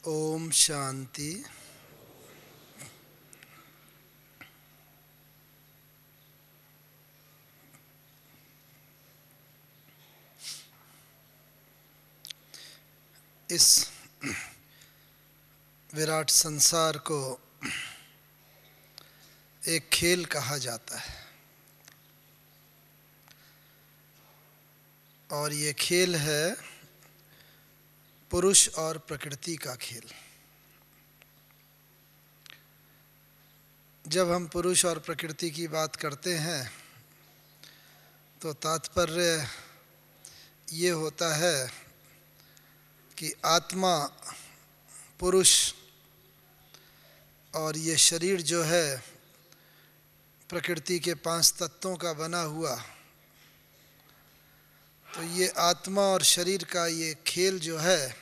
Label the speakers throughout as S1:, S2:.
S1: ओम शांति। इस विराट संसार को एक खेल कहा जाता है और ये खेल है पुरुष और प्रकृति का खेल। जब हम पुरुष और प्रकृति की बात करते हैं तो तात्पर्य ये होता है कि आत्मा पुरुष और ये शरीर जो है प्रकृति के 5 तत्वों का बना हुआ, तो ये आत्मा और शरीर का ये खेल जो है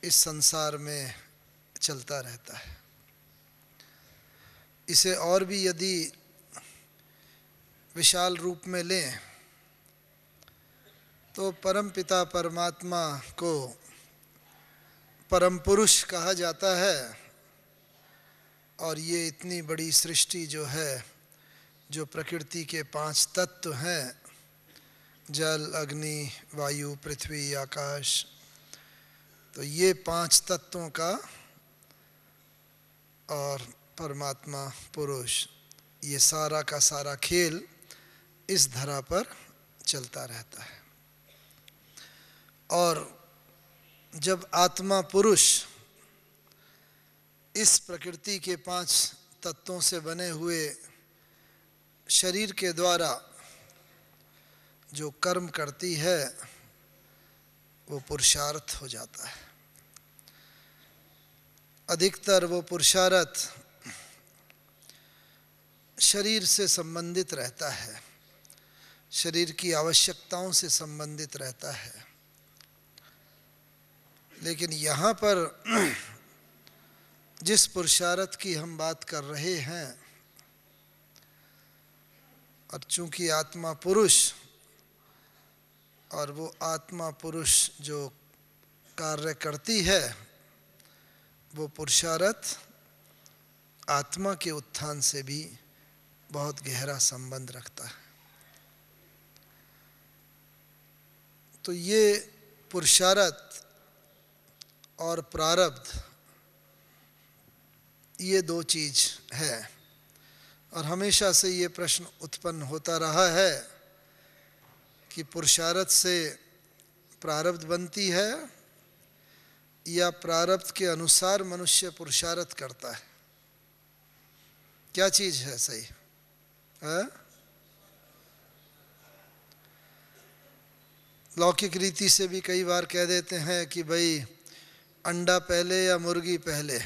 S1: इस संसार में चलता रहता है। इसे और भी यदि विशाल रूप में लें तो परमपिता परमात्मा को परम पुरुष कहा जाता है और ये इतनी बड़ी सृष्टि जो है, जो प्रकृति के 5 तत्व हैं, जल, अग्नि, वायु, पृथ्वी, आकाश, तो ये 5 तत्वों का और परमात्मा पुरुष, ये सारा का सारा खेल इस धरा पर चलता रहता है। और जब आत्मा पुरुष इस प्रकृति के 5 तत्वों से बने हुए शरीर के द्वारा जो कर्म करती है वो पुरुषार्थ हो जाता है। अधिकतर वो पुरुषार्थ शरीर से संबंधित रहता है, शरीर की आवश्यकताओं से संबंधित रहता है। लेकिन यहाँ पर जिस पुरुषार्थ की हम बात कर रहे हैं, और चूंकि आत्मा पुरुष और वो आत्मा पुरुष जो कार्य करती है वो पुरुषार्थ आत्मा के उत्थान से भी बहुत गहरा संबंध रखता है। तो ये पुरुषार्थ और प्रारब्ध ये 2 चीज है और हमेशा से ये प्रश्न उत्पन्न होता रहा है कि पुरुषार्थ से प्रारब्ध बनती है या प्रारब्ध के अनुसार मनुष्य पुरुषार्थ करता है। क्या चीज है सही है? लौकिक रीति से भी कई बार कह देते हैं कि भाई अंडा पहले या मुर्गी पहले।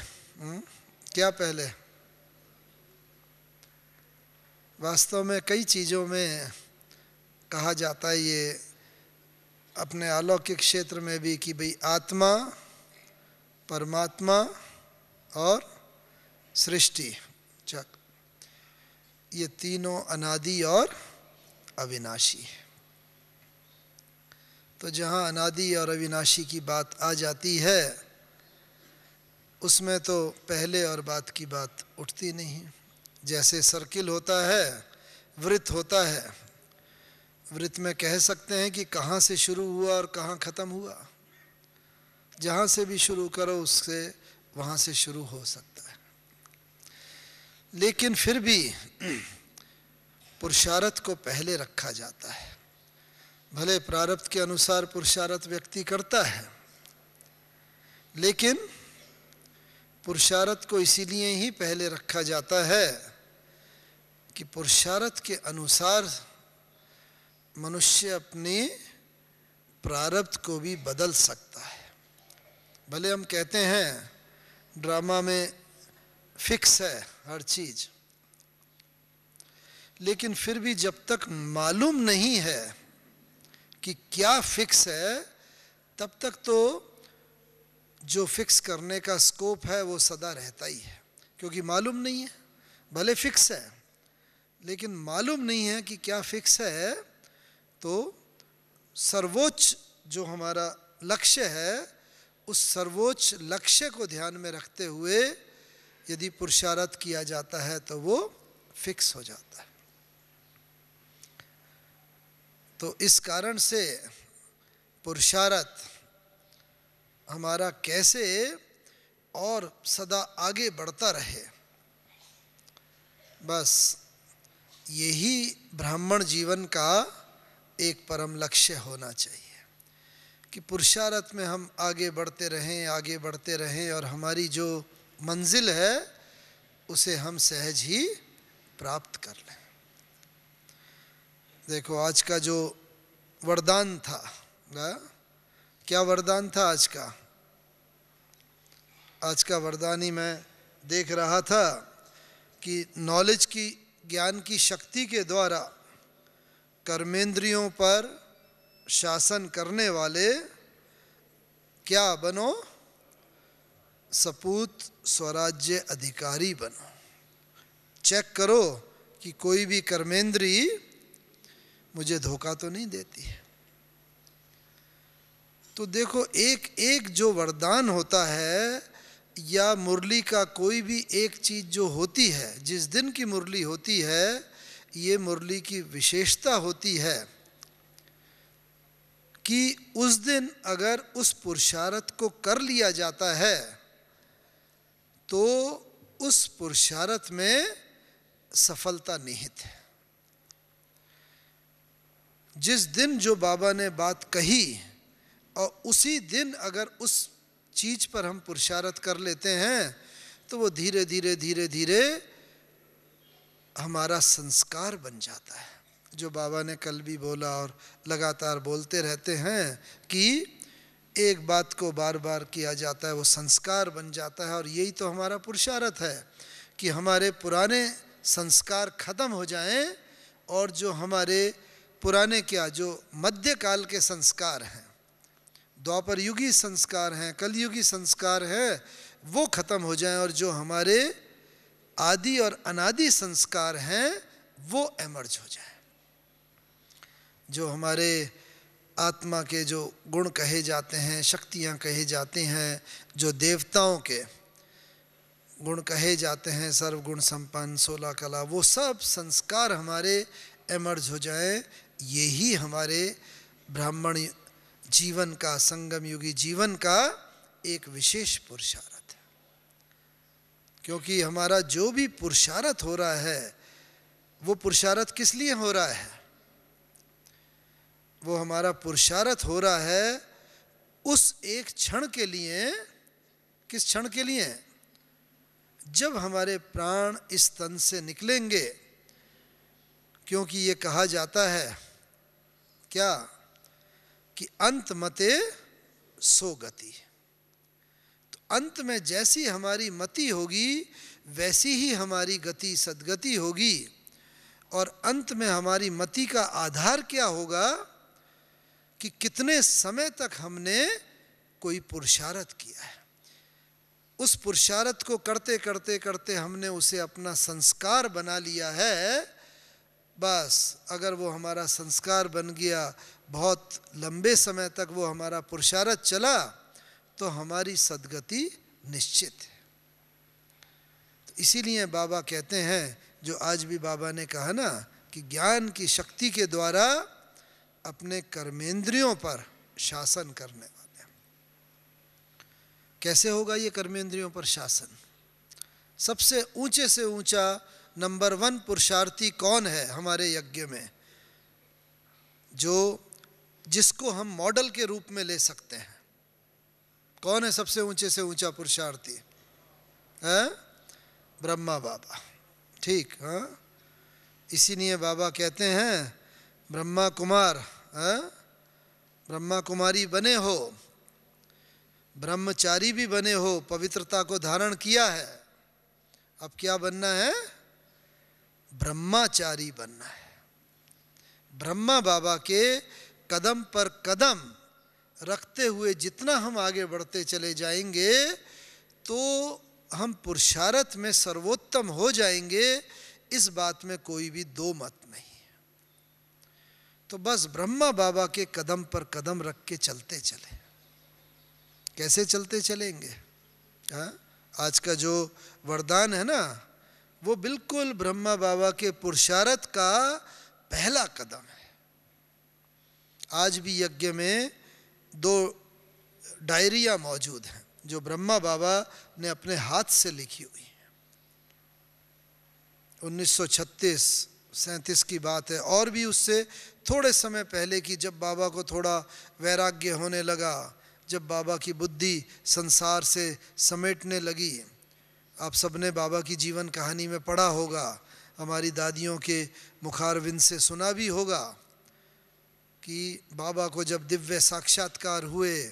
S1: क्या पहले? वास्तव में कई चीज़ों में कहा जाता है ये अपने अलौकिक क्षेत्र में भी कि भाई आत्मा, परमात्मा और सृष्टि चक, ये तीनों अनादि और अविनाशी है। तो जहाँ अनादि और अविनाशी की बात आ जाती है उसमें तो पहले और बाद की बात उठती नहीं। जैसे सर्किल होता है, वृत्त होता है, वृत्त में कह सकते हैं कि कहाँ से शुरू हुआ और कहाँ ख़त्म हुआ। जहाँ से भी शुरू करो उससे वहाँ से शुरू हो सकता है। लेकिन फिर भी पुरुषार्थ को पहले रखा जाता है। भले प्रारब्ध के अनुसार पुरुषार्थ व्यक्ति करता है, लेकिन पुरुषार्थ को इसीलिए ही पहले रखा जाता है कि पुरुषार्थ के अनुसार मनुष्य अपने प्रारब्ध को भी बदल सकता है। भले हम कहते हैं ड्रामा में फिक्स है हर चीज, लेकिन फिर भी जब तक मालूम नहीं है कि क्या फिक्स है, तब तक तो जो फिक्स करने का स्कोप है वो सदा रहता ही है, क्योंकि मालूम नहीं है। भले फिक्स है लेकिन मालूम नहीं है कि क्या फिक्स है, तो सर्वोच्च जो हमारा लक्ष्य है उस सर्वोच्च लक्ष्य को ध्यान में रखते हुए यदि पुरुषार्थ किया जाता है तो वो फिक्स हो जाता है। तो इस कारण से पुरुषार्थ हमारा कैसे और सदा आगे बढ़ता रहे, बस यही ब्राह्मण जीवन का एक परम लक्ष्य होना चाहिए कि पुरुषार्थ में हम आगे बढ़ते रहें और हमारी जो मंजिल है उसे हम सहज ही प्राप्त कर लें। देखो आज का जो वरदान था ना, क्या वरदान था आज का? आज का वरदान ही मैं देख रहा था कि नॉलेज की, ज्ञान की शक्ति के द्वारा कर्मेंद्रियों पर शासन करने वाले क्या बनो? सपूत स्वराज्य अधिकारी बनो। चेक करो कि कोई भी कर्मेंद्री मुझे धोखा तो नहीं देती है। तो देखो एक एक जो वरदान होता है या मुरली का कोई भी एक चीज़ जो होती है, जिस दिन की मुरली होती है, ये मुरली की विशेषता होती है कि उस दिन अगर उस पुरुषार्थ को कर लिया जाता है तो उस पुरुषार्थ में सफलता निहित है। जिस दिन जो बाबा ने बात कही और उसी दिन अगर उस चीज़ पर हम पुरुषार्थ कर लेते हैं तो वो धीरे धीरे हमारा संस्कार बन जाता है। जो बाबा ने कल भी बोला और लगातार बोलते रहते हैं कि एक बात को बार बार किया जाता है वो संस्कार बन जाता है। और यही तो हमारा पुरुषार्थ है कि हमारे पुराने संस्कार खत्म हो जाएं और जो हमारे पुराने क्या, जो मध्यकाल के संस्कार हैं, द्वापर युगी संस्कार हैं, कलयुगी संस्कार हैं, वो खत्म हो जाएं और जो हमारे आदि और अनादि संस्कार हैं वो एमर्ज हो जाएं। जो हमारे आत्मा के जो गुण कहे जाते हैं, शक्तियाँ कहे जाते हैं, जो देवताओं के गुण कहे जाते हैं, सर्वगुण संपन्न, 16 कला, वो सब संस्कार हमारे एमर्ज हो जाएं। यही हमारे ब्राह्मण जीवन का, संगम युगी जीवन का एक विशेष पुरुषार्थ है। क्योंकि हमारा जो भी पुरुषार्थ हो रहा है वो पुरुषार्थ किस लिए हो रहा है? वो हमारा पुरुषार्थ हो रहा है उस एक क्षण के लिए। किस क्षण के लिए? जब हमारे प्राण इस तन से निकलेंगे। क्योंकि ये कहा जाता है क्या कि अंत मते सो गति। तो अंत में जैसी हमारी मति होगी वैसी ही हमारी गति सद्गति होगी। और अंत में हमारी मति का आधार क्या होगा कि कितने समय तक हमने कोई पुरुषार्थ किया है। उस पुरुषार्थ को करते करते करते हमने उसे अपना संस्कार बना लिया है। बस अगर वो हमारा संस्कार बन गया, बहुत लंबे समय तक वो हमारा पुरुषार्थ चला, तो हमारी सद्गति निश्चित है। तो इसीलिए बाबा कहते हैं, जो आज भी बाबा ने कहा ना कि ज्ञान की शक्ति के द्वारा अपने कर्मेंद्रियों पर शासन करने वाले। कैसे होगा ये कर्मेंद्रियों पर शासन? सबसे ऊंचे से ऊंचा नंबर 1 पुरुषार्थी कौन है हमारे यज्ञ में, जो जिसको हम मॉडल के रूप में ले सकते हैं? कौन है सबसे ऊंचे से ऊंचा पुरुषार्थी? है ब्रह्मा बाबा। ठीक, हाँ। इसीलिए बाबा कहते हैं ब्रह्मा कुमार, ब्रह्मा कुमारी बने हो, ब्रह्मचारी भी बने हो, पवित्रता को धारण किया है, अब क्या बनना है? ब्रह्मचारी बनना है। ब्रह्मा बाबा के कदम पर कदम रखते हुए जितना हम आगे बढ़ते चले जाएंगे तो हम पुरुषार्थ में सर्वोत्तम हो जाएंगे। इस बात में कोई भी दो मत नहीं। तो बस ब्रह्मा बाबा के कदम पर कदम रख के चलते चले। कैसे चलते चलेंगे? हाँ, आज का जो वरदान है ना, वो बिल्कुल ब्रह्मा बाबा के पुरुषार्थ का पहला कदम है। आज भी यज्ञ में 2 डायरियाँ मौजूद हैं जो ब्रह्मा बाबा ने अपने हाथ से लिखी हुई हैं। 1936-37 की बात है, और भी उससे थोड़े समय पहले की, जब बाबा को थोड़ा वैराग्य होने लगा, जब बाबा की बुद्धि संसार से समेटने लगी। आप सबने बाबा की जीवन कहानी में पढ़ा होगा, हमारी दादियों के मुखारविंद से सुना भी होगा कि बाबा को जब दिव्य साक्षात्कार हुए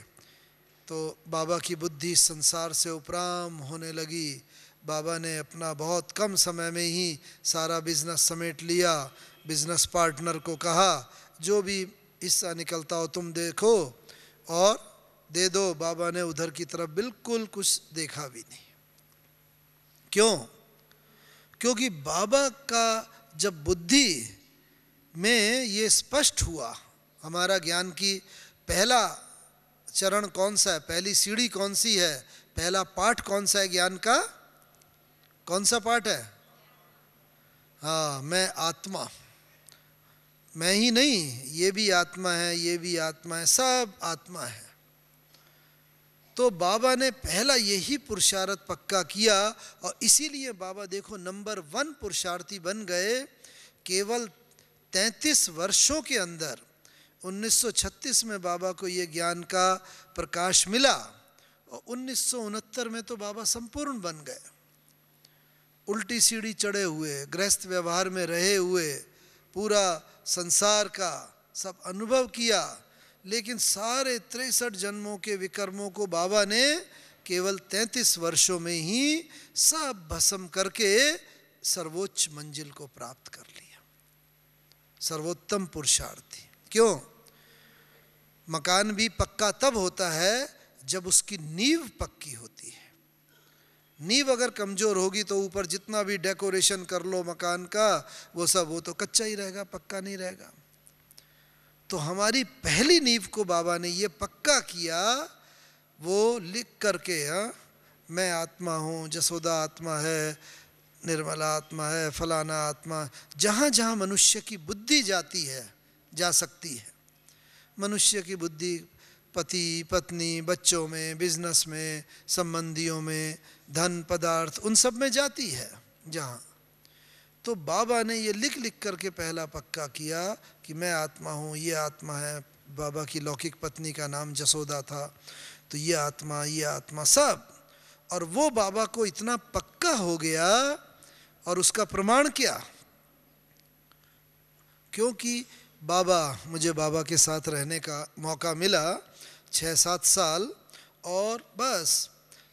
S1: तो बाबा की बुद्धि संसार से उपराम होने लगी। बाबा ने अपना बहुत कम समय में ही सारा बिजनेस समेट लिया। बिजनेस पार्टनर को कहा, जो भी हिस्सा निकलता हो तुम देखो और दे दो। बाबा ने उधर की तरफ बिल्कुल कुछ देखा भी नहीं। क्यों? क्योंकि बाबा का जब बुद्धि में ये स्पष्ट हुआ, हमारा ज्ञान की पहला चरण कौन सा है, पहली सीढ़ी कौन सी है, पहला पाठ कौन सा है ज्ञान का, कौन सा पाठ है? हाँ, मैं आत्मा, मैं ही नहीं, ये भी आत्मा है, ये भी आत्मा है, सब आत्मा है। तो बाबा ने पहला यही पुरुषार्थ पक्का किया, और इसीलिए बाबा देखो नंबर 1 पुरुषार्थी बन गए। केवल 33 वर्षों के अंदर 1936 में बाबा को ये ज्ञान का प्रकाश मिला, और 1969 में तो बाबा संपूर्ण बन गए। उल्टी सीढ़ी चढ़े हुए, गृहस्थ व्यवहार में रहे हुए, पूरा संसार का सब अनुभव किया, लेकिन सारे 63 जन्मों के विकर्मों को बाबा ने केवल 33 वर्षों में ही सब भस्म करके सर्वोच्च मंजिल को प्राप्त कर लिया। सर्वोत्तम पुरुषार्थी। क्यों? मकान भी पक्का तब होता है जब उसकी नींव पक्की होती है। नींव अगर कमजोर होगी तो ऊपर जितना भी डेकोरेशन कर लो मकान का, वो तो कच्चा ही रहेगा, पक्का नहीं रहेगा। तो हमारी पहली नींव को बाबा ने ये पक्का किया, वो लिख करके, मैं आत्मा हूँ, जसोदा आत्मा है, निर्मला आत्मा है, फलाना आत्मा। जहाँ जहाँ मनुष्य की बुद्धि जाती है, जा सकती है, मनुष्य की बुद्धि पति पत्नी, बच्चों में, बिजनेस में, संबंधियों में, धन पदार्थ, उन सब में जाती है जहाँ। तो बाबा ने ये लिख लिख करके पहला पक्का किया कि मैं आत्मा हूँ, ये आत्मा है। बाबा की लौकिक पत्नी का नाम जसोदा था, तो ये आत्मा सब। और वो बाबा को इतना पक्का हो गया, और उसका प्रमाण क्या? क्योंकि मुझे बाबा के साथ रहने का मौका मिला 6-7 साल, और बस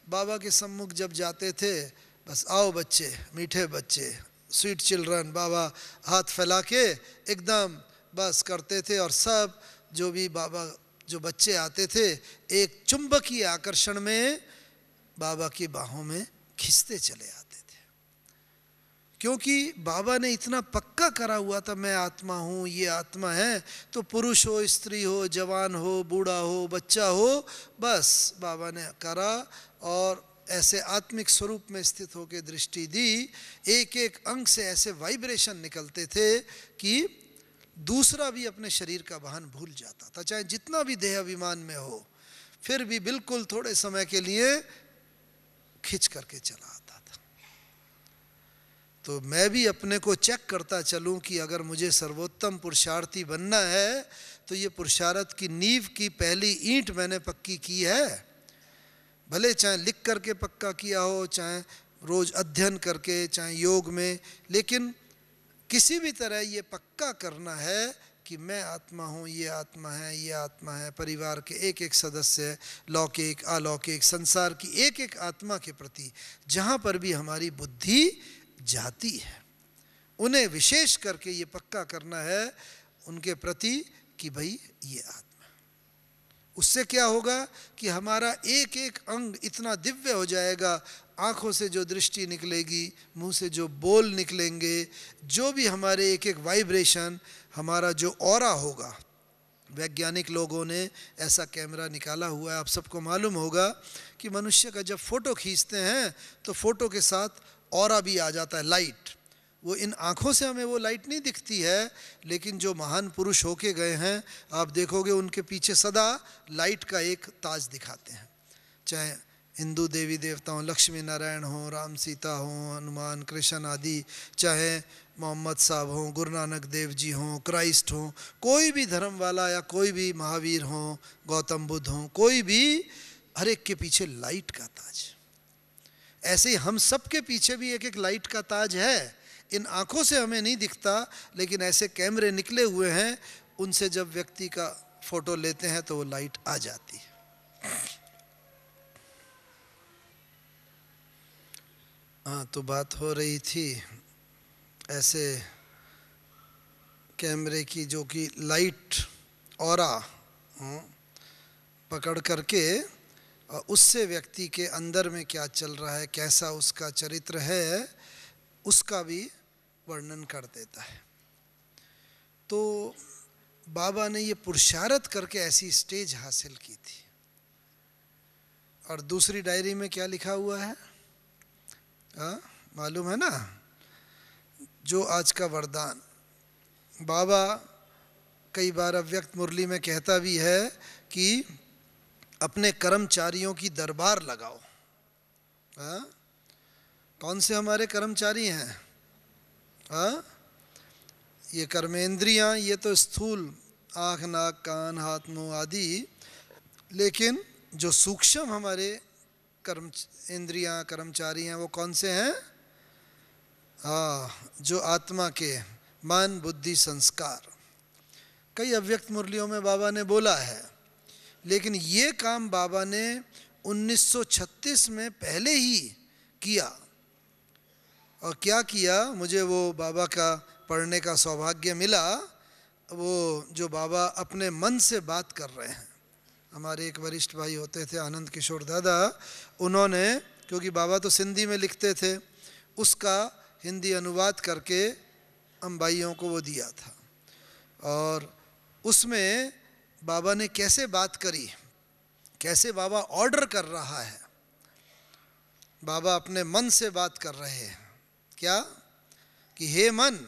S1: बाबा के सम्मुख जब जाते थे, बस आओ बच्चे, मीठे बच्चे, स्वीट चिल्ड्रन, बाबा हाथ फैला के एकदम बस करते थे, और सब जो भी बाबा जो बच्चे आते थे एक चुंबकीय आकर्षण में बाबा की बाहों में खिंचते चले आते थे। क्योंकि बाबा ने इतना पक्का करा हुआ था, मैं आत्मा हूँ, ये आत्मा है। तो पुरुष हो, स्त्री हो, जवान हो, बूढ़ा हो, बच्चा हो, बस बाबा ने करा, और ऐसे आत्मिक स्वरूप में स्थित होकर दृष्टि दी। एक एक अंग से ऐसे वाइब्रेशन निकलते थे कि दूसरा भी अपने शरीर का भान भूल जाता था, चाहे जितना भी देह अभिमान में हो, फिर भी बिल्कुल थोड़े समय के लिए खिंच करके चला आता था। तो मैं भी अपने को चेक करता चलूं कि अगर मुझे सर्वोत्तम पुरुषार्थी बनना है तो ये पुरुषार्थ की नींव की पहली ईंट मैंने पक्की की है। भले चाहे लिख करके पक्का किया हो, चाहे रोज अध्ययन करके, चाहे योग में, लेकिन किसी भी तरह ये पक्का करना है कि मैं आत्मा हूँ, ये आत्मा है, ये आत्मा है। परिवार के एक एक सदस्य, लौकिक अलौकिक, संसार की एक एक आत्मा के प्रति जहाँ पर भी हमारी बुद्धि जाती है, उन्हें विशेष करके ये पक्का करना है उनके प्रति कि भाई ये आत्मा। उससे क्या होगा कि हमारा एक एक अंग इतना दिव्य हो जाएगा, आँखों से जो दृष्टि निकलेगी, मुंह से जो बोल निकलेंगे, जो भी हमारे एक एक वाइब्रेशन, हमारा जो ऑरा होगा, वैज्ञानिक लोगों ने ऐसा कैमरा निकाला हुआ है। आप सबको मालूम होगा कि मनुष्य का जब फ़ोटो खींचते हैं तो फ़ोटो के साथ ऑरा भी आ जाता है, लाइट। वो इन आँखों से हमें वो लाइट नहीं दिखती है, लेकिन जो महान पुरुष होके गए हैं आप देखोगे उनके पीछे सदा लाइट का एक ताज दिखाते हैं। चाहे हिंदू देवी देवताओं, लक्ष्मी नारायण हों, राम सीता हों, हनुमान कृष्ण आदि, चाहे मोहम्मद साहब हों, गुरु नानक देव जी हों, क्राइस्ट हों, कोई भी धर्म वाला या कोई भी महावीर हों, गौतम बुद्ध हों, कोई भी, हर एक के पीछे लाइट का ताज। ऐसे ही हम सब के पीछे भी एक एक लाइट का ताज है। इन आँखों से हमें नहीं दिखता, लेकिन ऐसे कैमरे निकले हुए हैं, उनसे जब व्यक्ति का फ़ोटो लेते हैं तो वो लाइट आ जाती है। हाँ, तो बात हो रही थी ऐसे कैमरे की जो कि लाइट ऑरा पकड़ करके उससे व्यक्ति के अंदर में क्या चल रहा है, कैसा उसका चरित्र है, उसका भी वर्णन कर देता है। तो बाबा ने ये पुरुषार्थ करके ऐसी स्टेज हासिल की थी। और दूसरी डायरी में क्या लिखा हुआ है, मालूम है ना? जो आज का वरदान। बाबा कई बार अव्यक्त मुरली में कहता भी है कि अपने कर्मचारियों की दरबार लगाओ। कौन से हमारे कर्मचारी हैं? ये कर्मेंद्रियां, ये तो स्थूल आँख, नाक, कान, हाथ, मुंह आदि, लेकिन जो सूक्ष्म हमारे इंद्रियां, कर्मचारी हैं, वो कौन से हैं? जो आत्मा के मन, बुद्धि, संस्कार। कई अव्यक्त मुरलियों में बाबा ने बोला है, लेकिन ये काम बाबा ने 1936 में पहले ही किया। और क्या किया, मुझे वो बाबा का पढ़ने का सौभाग्य मिला। वो जो बाबा अपने मन से बात कर रहे हैं, हमारे एक वरिष्ठ भाई होते थे आनंद किशोर दादा, उन्होंने, क्योंकि बाबा तो सिंधी में लिखते थे, उसका हिंदी अनुवाद करके हम भाइयों को वो दिया था। और उसमें बाबा ने कैसे बात करी, कैसे बाबा ऑर्डर कर रहा है, बाबा अपने मन से बात कर रहे हैं। क्या कि हे मन,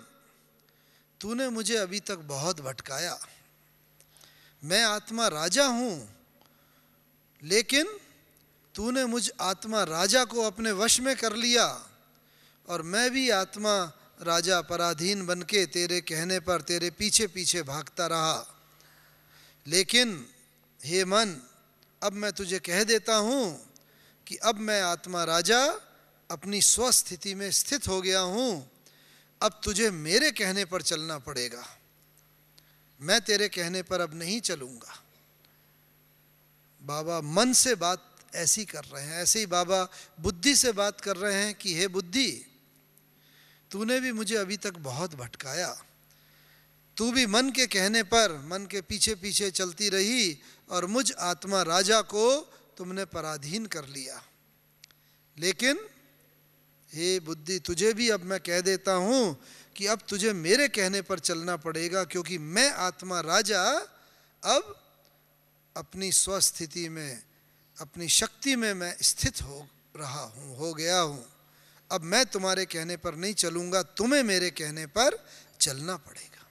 S1: तूने मुझे अभी तक बहुत भटकाया, मैं आत्मा राजा हूँ, लेकिन तूने मुझ आत्मा राजा को अपने वश में कर लिया, और मैं भी आत्मा राजा पराधीन बनके तेरे कहने पर तेरे पीछे पीछे भागता रहा। लेकिन हे मन, अब मैं तुझे कह देता हूँ कि अब मैं आत्मा राजा अपनी स्वस्थिति में स्थित हो गया हूँ। अब तुझे मेरे कहने पर चलना पड़ेगा, मैं तेरे कहने पर अब नहीं चलूँगा। बाबा मन से बात ऐसी कर रहे हैं। ऐसे ही बाबा बुद्धि से बात कर रहे हैं कि हे बुद्धि, तूने भी मुझे अभी तक बहुत भटकाया, तू भी मन के कहने पर मन के पीछे पीछे चलती रही, और मुझ आत्मा राजा को तुमने पराधीन कर लिया। लेकिन हे बुद्धि, तुझे भी अब मैं कह देता हूँ कि अब तुझे मेरे कहने पर चलना पड़ेगा, क्योंकि मैं आत्मा राजा अब अपनी स्वस्थिति में, अपनी शक्ति में मैं स्थित हो रहा हूँ, हो गया हूँ। अब मैं तुम्हारे कहने पर नहीं चलूँगा, तुम्हें मेरे कहने पर चलना पड़ेगा।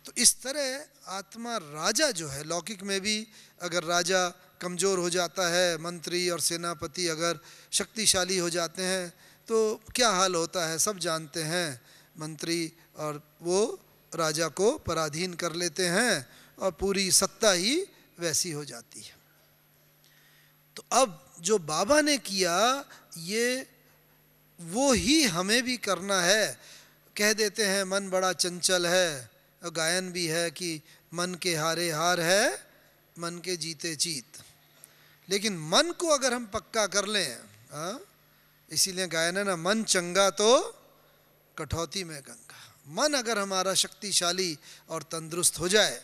S1: तो इस तरह आत्मा राजा जो है, लौकिक में भी अगर राजा कमज़ोर हो जाता है, मंत्री और सेनापति अगर शक्तिशाली हो जाते हैं तो क्या हाल होता है, सब जानते हैं। मंत्री और वो राजा को पराधीन कर लेते हैं और पूरी सत्ता ही वैसी हो जाती है। तो अब जो बाबा ने किया, ये वो ही हमें भी करना है। कह देते हैं मन बड़ा चंचल है, और गायन भी है कि मन के हारे हार है, मन के जीते जीत। लेकिन मन को अगर हम पक्का कर लें, इसीलिए गायन है ना, मन चंगा तो कठौती में गंगा। मन अगर हमारा शक्तिशाली और तंदुरुस्त हो जाए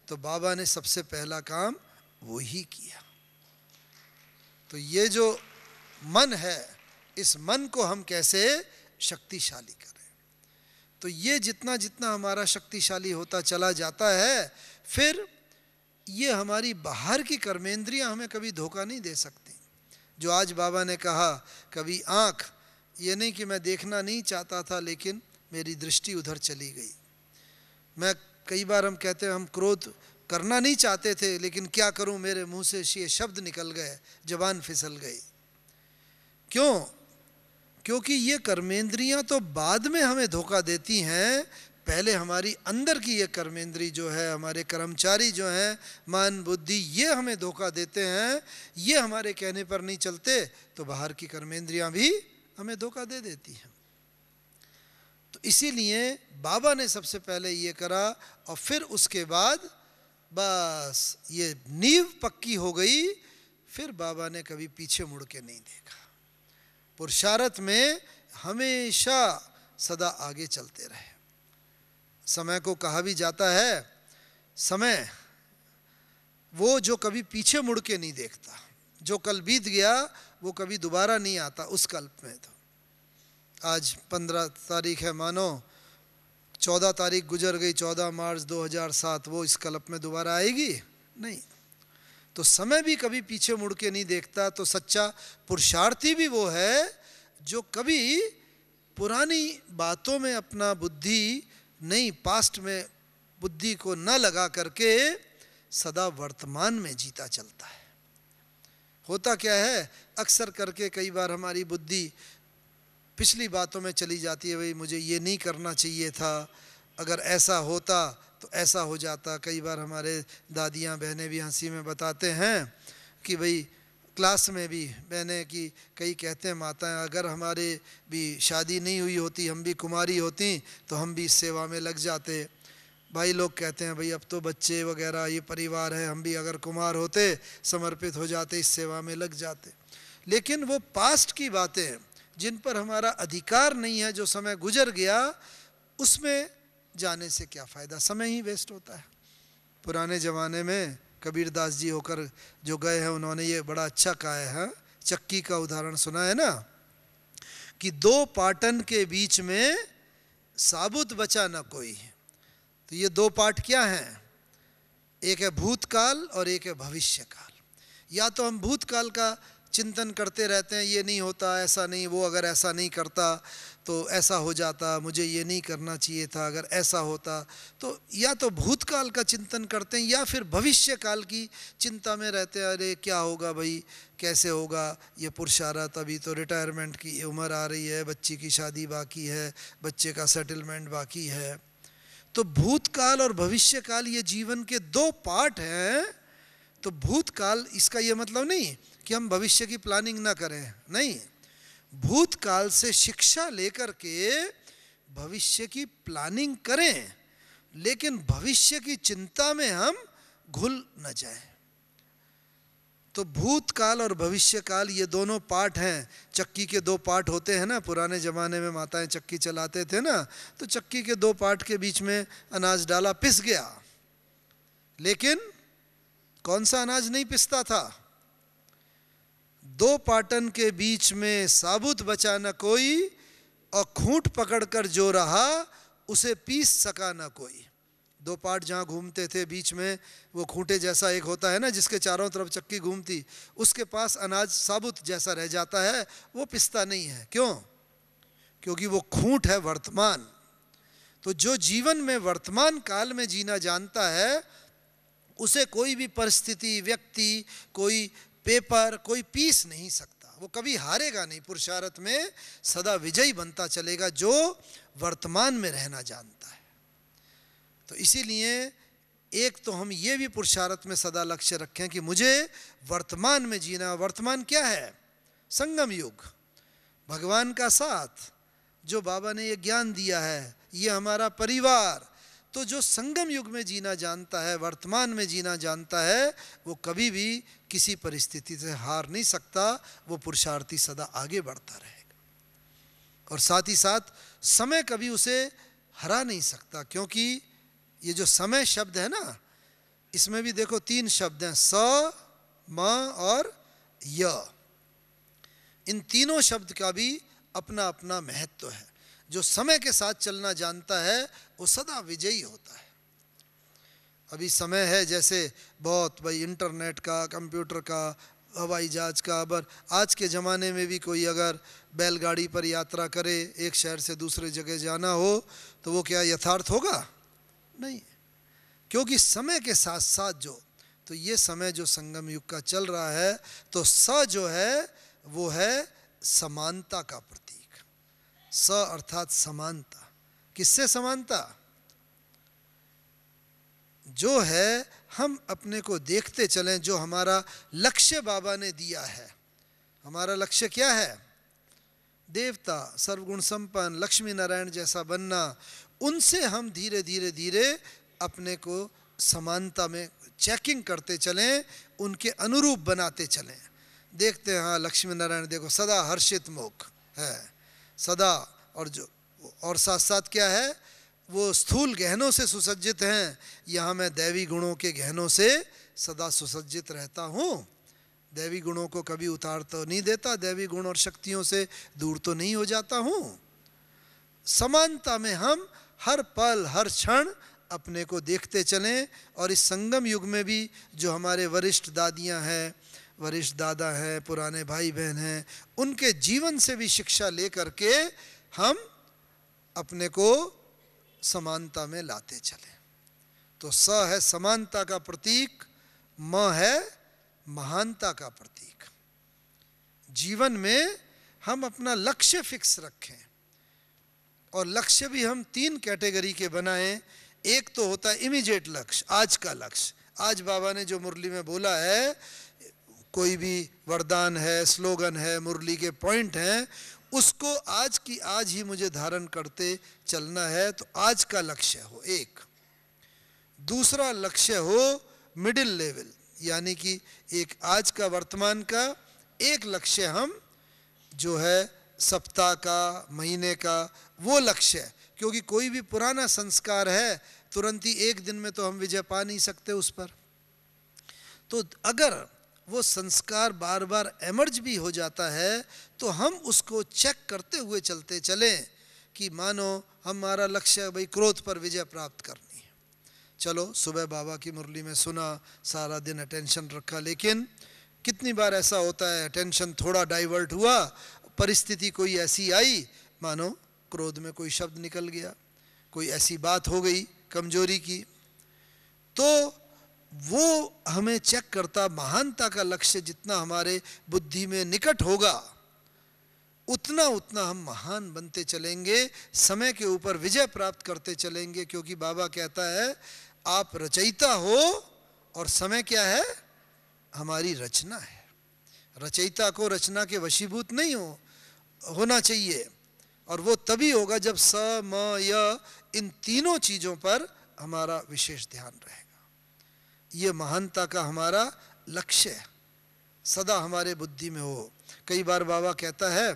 S1: तो बाबा ने सबसे पहला काम वो ही किया। तो ये जो मन है, इस मन को हम कैसे शक्तिशाली करें। तो ये जितना जितना हमारा शक्तिशाली होता चला जाता है, फिर ये हमारी बाहर की कर्मेंद्रियां हमें कभी धोखा नहीं दे सकती। जो आज बाबा ने कहा, कभी आँख, ये नहीं कि मैं देखना नहीं चाहता था लेकिन मेरी दृष्टि उधर चली गई। मैं कई बार हम कहते हैं हम क्रोध करना नहीं चाहते थे, लेकिन क्या करूं, मेरे मुंह से ये शब्द निकल गए, जबान फिसल गई। क्यों? क्योंकि ये कर्मेंद्रियां तो बाद में हमें धोखा देती हैं, पहले हमारी अंदर की ये कर्मेंद्री जो है, हमारे कर्मचारी जो हैं, मन बुद्धि, ये हमें धोखा देते हैं। ये हमारे कहने पर नहीं चलते तो बाहर की कर्मेंद्रियां भी हमें धोखा दे देती हैं। तो इसीलिए बाबा ने सबसे पहले ये करा और फिर उसके बाद बस ये नींव पक्की हो गई, फिर बाबा ने कभी पीछे मुड़ के नहीं देखा। पुरुषार्थ में हमेशा सदा आगे चलते रहे। समय को कहा भी जाता है, समय वो जो कभी पीछे मुड़ के नहीं देखता, जो कल बीत गया वो कभी दोबारा नहीं आता उस कल्प में। तो आज 15 तारीख है, मानो 14 तारीख गुजर गई, 14 मार्च 2007, वो इस कल्प में दोबारा आएगी नहीं। तो समय भी कभी पीछे मुड़ के नहीं देखता। तो सच्चा पुरुषार्थी भी वो है जो कभी पुरानी बातों में अपना बुद्धि नहीं, पास्ट में बुद्धि को न लगा करके सदा वर्तमान में जीता चलता है। होता क्या है, अक्सर करके कई बार हमारी बुद्धि पिछली बातों में चली जाती है, भाई मुझे ये नहीं करना चाहिए था, अगर ऐसा होता तो ऐसा हो जाता। कई बार हमारे दादियाँ बहनें भी हंसी में बताते हैं कि भाई क्लास में भी बहनें की कई कहते हैं माताएं, अगर हमारे भी शादी नहीं हुई होती, हम भी कुमारी होती तो हम भी इस सेवा में लग जाते। भाई लोग कहते हैं भाई अब तो बच्चे वगैरह ये परिवार है, हम भी अगर कुमार होते समर्पित हो जाते, इस सेवा में लग जाते। लेकिन वो पास्ट की बातें जिन पर हमारा अधिकार नहीं है, जो समय गुजर गया, उसमें जाने से क्या फ़ायदा, समय ही वेस्ट होता है। पुराने ज़माने में कबीरदास जी होकर जो गए हैं, उन्होंने ये बड़ा अच्छा कहा है, हाँ? चक्की का उदाहरण सुना है ना, कि 2 पाटन के बीच में साबुत बचा न कोई। तो ये 2 पाठ क्या हैं? एक है भूतकाल और एक है भविष्यकाल। या तो हम भूतकाल का चिंतन करते रहते हैं, ये नहीं होता, ऐसा नहीं, वो अगर ऐसा नहीं करता तो ऐसा हो जाता, मुझे ये नहीं करना चाहिए था, अगर ऐसा होता तो। या तो भूतकाल का चिंतन करते हैं या फिर भविष्य काल की चिंता में रहते हैं, अरे क्या होगा भाई, कैसे होगा, ये पुरुषार्थ, अभी तो रिटायरमेंट की उम्र आ रही है, बच्ची की शादी बाकी है, बच्चे का सेटलमेंट बाकी है। तो भूतकाल और भविष्यकाल ये जीवन के 2 पार्ट हैं। तो भूतकाल, इसका ये मतलब नहीं कि हम भविष्य की प्लानिंग ना करें, नहीं, भूतकाल से शिक्षा लेकर के भविष्य की प्लानिंग करें, लेकिन भविष्य की चिंता में हम घुल न जाएं। तो भूतकाल और भविष्यकाल ये दोनों पार्ट हैं। चक्की के 2 पार्ट होते हैं ना, पुराने ज़माने में माताएं चक्की चलाते थे ना, तो चक्की के 2 पार्ट के बीच में अनाज डाला, पिस गया, लेकिन कौन सा अनाज नहीं पिसता था? 2 पाटन के बीच में साबुत बचा न कोई, और खूंट पकड़कर जो रहा उसे पीस सका न कोई। 2 पार्ट जहाँ घूमते थे, बीच में वो खूंटे जैसा एक होता है ना, जिसके चारों तरफ चक्की घूमती, उसके पास अनाज साबुत जैसा रह जाता है, वो पिसता नहीं है। क्यों? क्योंकि वो खूंट है वर्तमान। तो जो जीवन में वर्तमान काल में जीना जानता है, उसे कोई भी परिस्थिति, व्यक्ति, कोई पेपर, कोई पीस नहीं सकता। वो कभी हारेगा नहीं, पुरुषार्थ में सदा विजयी बनता चलेगा जो वर्तमान में रहना जानता है। तो इसीलिए एक तो हम ये भी पुरुषार्थ में सदा लक्ष्य रखें कि मुझे वर्तमान में जीना। वर्तमान क्या है? संगम युग, भगवान का साथ, जो बाबा ने ये ज्ञान दिया है, ये हमारा परिवार। तो जो संगम युग में जीना जानता है, वर्तमान में जीना जानता है, वो कभी भी किसी परिस्थिति से हार नहीं सकता। वो पुरुषार्थी सदा आगे बढ़ता रहेगा, और साथ ही साथ समय कभी उसे हरा नहीं सकता। क्योंकि ये जो समय शब्द है ना, इसमें भी देखो 3 शब्द हैं, स, म और य। इन तीनों शब्द का भी अपना अपना महत्व है। जो समय के साथ चलना जानता है वो सदा विजयी होता है। अभी समय है जैसे बहुत भाई इंटरनेट का, कंप्यूटर का, हवाई जहाज का। अब आज के ज़माने में भी कोई अगर बैलगाड़ी पर यात्रा करे, एक शहर से दूसरे जगह जाना हो, तो वो क्या यथार्थ होगा? नहीं, क्योंकि समय के साथ साथ तो ये समय जो संगम युग का चल रहा है, तो स जो है वो है समानता का प्रतीक। स अर्थात समानता। किससे समानता? जो है हम अपने को देखते चलें, जो हमारा लक्ष्य बाबा ने दिया है। हमारा लक्ष्य क्या है? देवता, सर्वगुण संपन्न, लक्ष्मी नारायण जैसा बनना। उनसे हम धीरे धीरे धीरे अपने को समानता में चेकिंग करते चलें, उनके अनुरूप बनाते चलें। देखते हैं हाँ लक्ष्मी नारायण देखो सदा हर्षित मुख है, सदा, और साथ साथ क्या है, वो स्थूल गहनों से सुसज्जित हैं। यहाँ मैं दैवी गुणों के गहनों से सदा सुसज्जित रहता हूँ। दैवी गुणों को कभी उतार तो नहीं देता, दैवी गुण और शक्तियों से दूर तो नहीं हो जाता हूँ। समानता में हम हर पल हर क्षण अपने को देखते चलें। और इस संगम युग में भी जो हमारे वरिष्ठ दादियाँ हैं, वरिष्ठ दादा हैं, पुराने भाई बहन हैं, उनके जीवन से भी शिक्षा ले करके हम अपने को समानता में लाते चलें। तो स है समानता का प्रतीक, म है महानता का प्रतीक। जीवन में हम अपना लक्ष्य फिक्स रखें, और लक्ष्य भी हम 3 कैटेगरी के बनाएं। एक तो होता है इमीडिएट लक्ष्य, आज का लक्ष्य। आज बाबा ने जो मुरली में बोला है, कोई भी वरदान है, स्लोगन है, मुरली के पॉइंट हैं, उसको आज की आज ही मुझे धारण करते चलना है। तो आज का लक्ष्य हो एक। दूसरा लक्ष्य हो मिडिल लेवल, यानी कि एक आज का वर्तमान का एक लक्ष्य हम जो है सप्ताह का, महीने का, वो लक्ष्य। क्योंकि कोई भी पुराना संस्कार है, तुरंत ही एक दिन में तो हम विजय पा नहीं सकते उस पर। तो अगर वो संस्कार बार बार एमर्ज भी हो जाता है, तो हम उसको चेक करते हुए चलते चलें कि मानो हमारा लक्ष्य भाई क्रोध पर विजय प्राप्त करनी है। चलो सुबह बाबा की मुरली में सुना, सारा दिन अटेंशन रखा, लेकिन कितनी बार ऐसा होता है अटेंशन थोड़ा डाइवर्ट हुआ, परिस्थिति कोई ऐसी आई, मानो क्रोध में कोई शब्द निकल गया, कोई ऐसी बात हो गई कमजोरी की, तो वो हमें चेक करता। महानता का लक्ष्य जितना हमारे बुद्धि में निकट होगा, उतना उतना हम महान बनते चलेंगे, समय के ऊपर विजय प्राप्त करते चलेंगे। क्योंकि बाबा कहता है आप रचयिता हो और समय क्या है? हमारी रचना है। रचयिता को रचना के वशीभूत नहीं होना चाहिए, और वो तभी होगा जब स म य इन तीनों चीज़ों पर हमारा विशेष ध्यान रहेगा। ये महानता का हमारा लक्ष्य है, सदा हमारे बुद्धि में हो। कई बार बाबा कहता है,